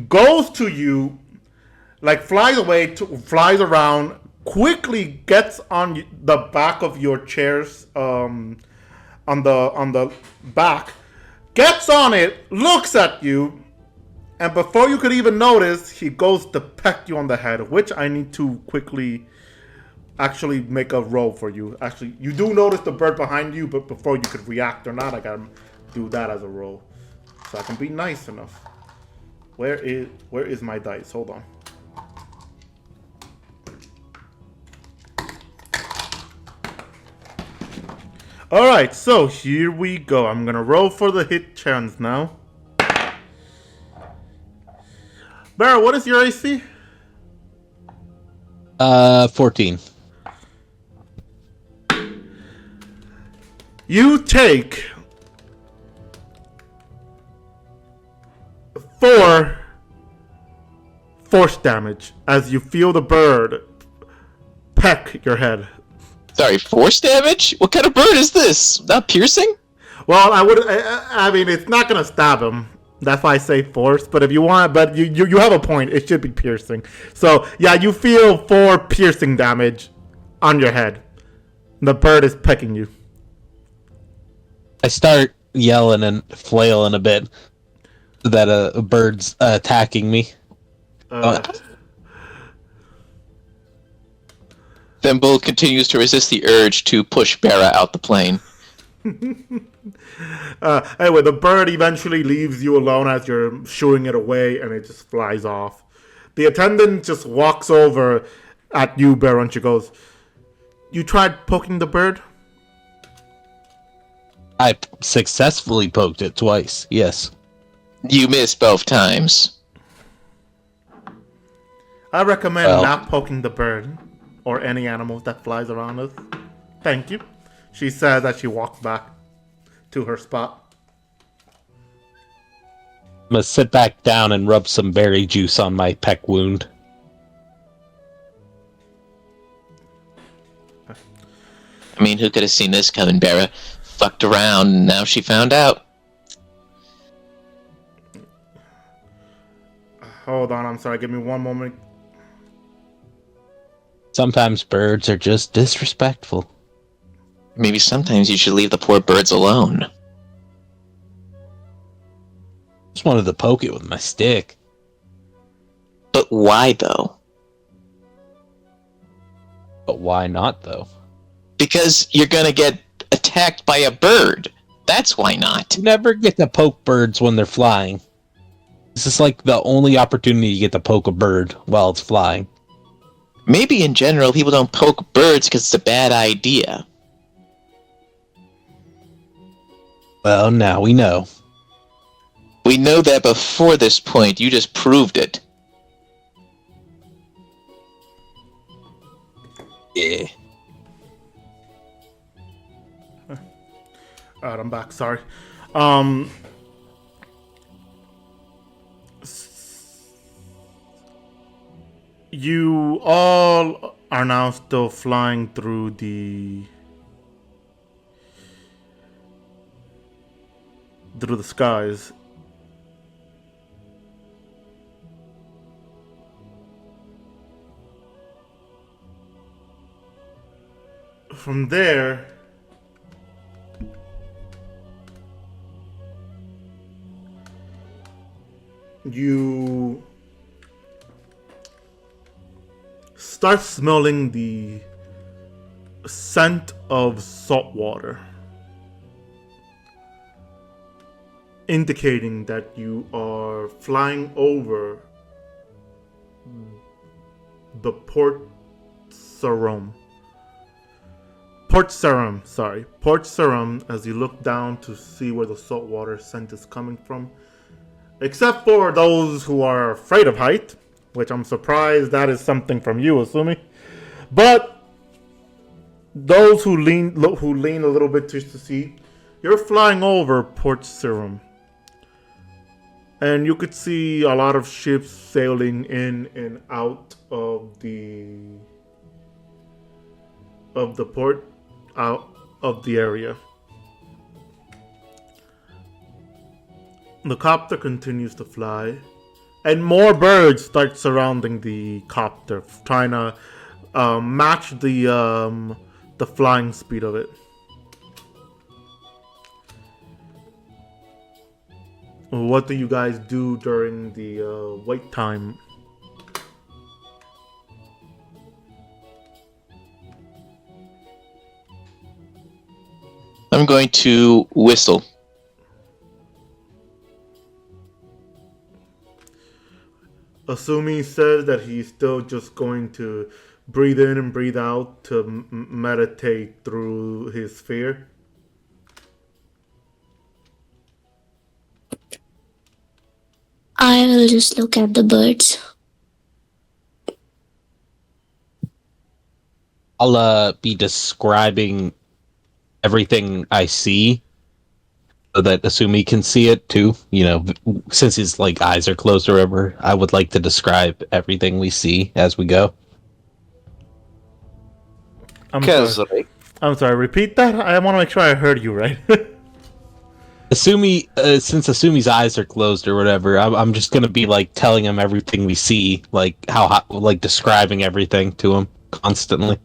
goes to you, like flies away, flies around, quickly gets on the back of your chairs, on the back, gets on it, looks at you, and before you could even notice, he goes to peck you on the head, which I need to quickly actually make a roll for you. Actually, you do notice the bird behind you, but before you could react or not, I gotta do that as a roll. So I can be nice enough. Where is my dice? Hold on. Alright, so here we go. I'm gonna roll for the hit chance now. Barra, what is your AC?
14.
You take 4 force damage as you feel the bird peck your head.
Sorry, force damage? What kind of bird is this? Not piercing?
Well, I mean, it's not gonna stab him. That's why I say force. But if you want, but you have a point. It should be piercing. So yeah, you feel 4 piercing damage on your head. The bird is pecking you.
I start yelling and flailing a bit that a bird's attacking me.
Thimble continues to resist the urge to push Barra out the plane.
Anyway, the bird eventually leaves you alone as you're shooing it away, and it just flies off. The attendant just walks over at you, Bear, and she goes, "You tried poking the bird?"
I successfully poked it twice. Yes.
You missed both times.
I recommend
Well.
not poking the bird or any animals that flies around us. Thank you. She says as she walks back to her spot.
I'm gonna sit back down and rub some berry juice on my peck wound.
I mean, who could have seen this coming? Barra fucked around, and now she found out.
Hold on, I'm sorry. Give me one moment.
Sometimes birds are just disrespectful.
Maybe sometimes you should leave the poor birds alone.
Just wanted to poke it with my stick.
But why, though?
But why not, though?
Because you're gonna get attacked by a bird. That's why not.
You never get to poke birds when they're flying. This is like the only opportunity you get to poke a bird while it's flying.
Maybe in general people don't poke birds because it's a bad idea.
Well, now we know.
We know that before this point, you just proved it.
Yeah.
Alright, I'm back. Sorry. You all are now still flying through the skies. from there, you start smelling the scent of salt water, indicating that you are flying over the Port Sarum, as you look down to see where the saltwater scent is coming from. Except for those who are afraid of height, which I'm surprised that is something from you, Asumi. But those who lean a little bit just to see, you're flying over Port Sarum. And you could see a lot of ships sailing in and out of the port, out of the area. The copter continues to fly, and more birds start surrounding the copter, trying to match the flying speed of it. What do you guys do during the wait time?
I'm going to whistle.
Asumi says that he's still just going to breathe in and breathe out to meditate through his fear.
I will just look at the birds.
I'll be describing everything I see so that Asumi can see it too. You know, since his like eyes are closed or whatever, I would like to describe everything we see as we go.
I'm
Kezri.
sorry, repeat that? I want to make sure I heard you right.
Asumi, since Asumi's eyes are closed or whatever, I'm just gonna be like telling him everything we see, like like describing everything to him constantly.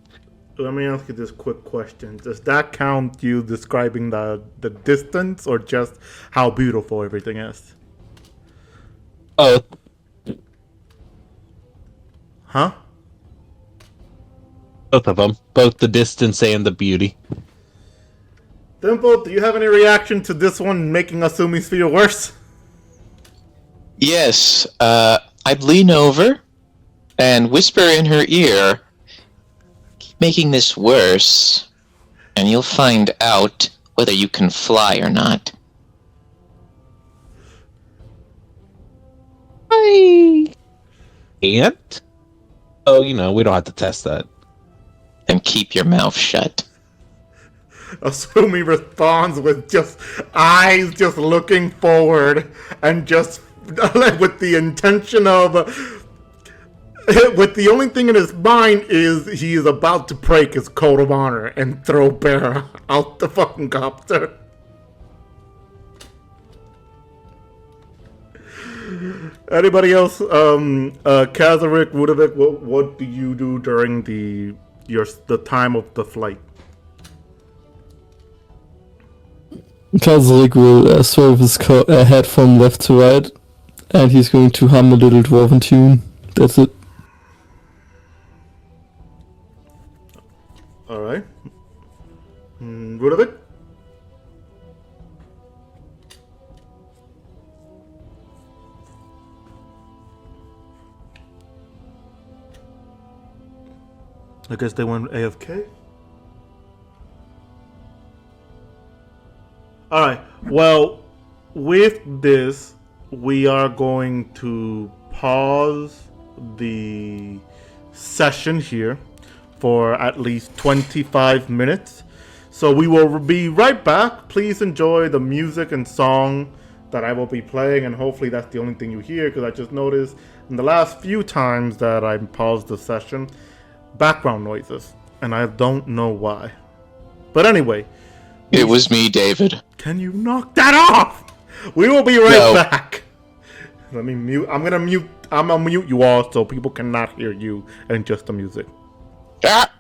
Let me ask you this quick question. Does that count you describing the distance or just how beautiful everything is?
Oh,
Huh?
both of them, both the distance and the beauty.
Dimple, do you have any reaction to this one making Asumi feel worse?
Yes, I'd lean over and whisper in her ear, "Keep making this worse, and you'll find out whether you can fly or not."
I can't. Oh, you know, we don't have to test that.
Then keep your mouth shut.
Asumi responds with just eyes just looking forward and just with the intention of with the only thing in his mind is he is about to break his code of honor and throw Bear out the fucking copter. Anybody else? Kazarik, Rudovic, what do you do during the time of the flight?
Kazarik will swerve his head from left to right, and he's going to hum a little dwarven tune. That's it.
Alright. Rudovic? I guess they went AFK. Alright, well, with this, we are going to pause the session here for at least 25 minutes. So we will be right back. Please enjoy the music and song that I will be playing, and hopefully that's the only thing you hear, because I just noticed in the last few times that I paused the session, background noises, and I don't know why. But anyway.
It was me, David.
Can you knock that off? We will be right back. Let me mute. I'm gonna mute you all so people cannot hear you and just the music.
Ah!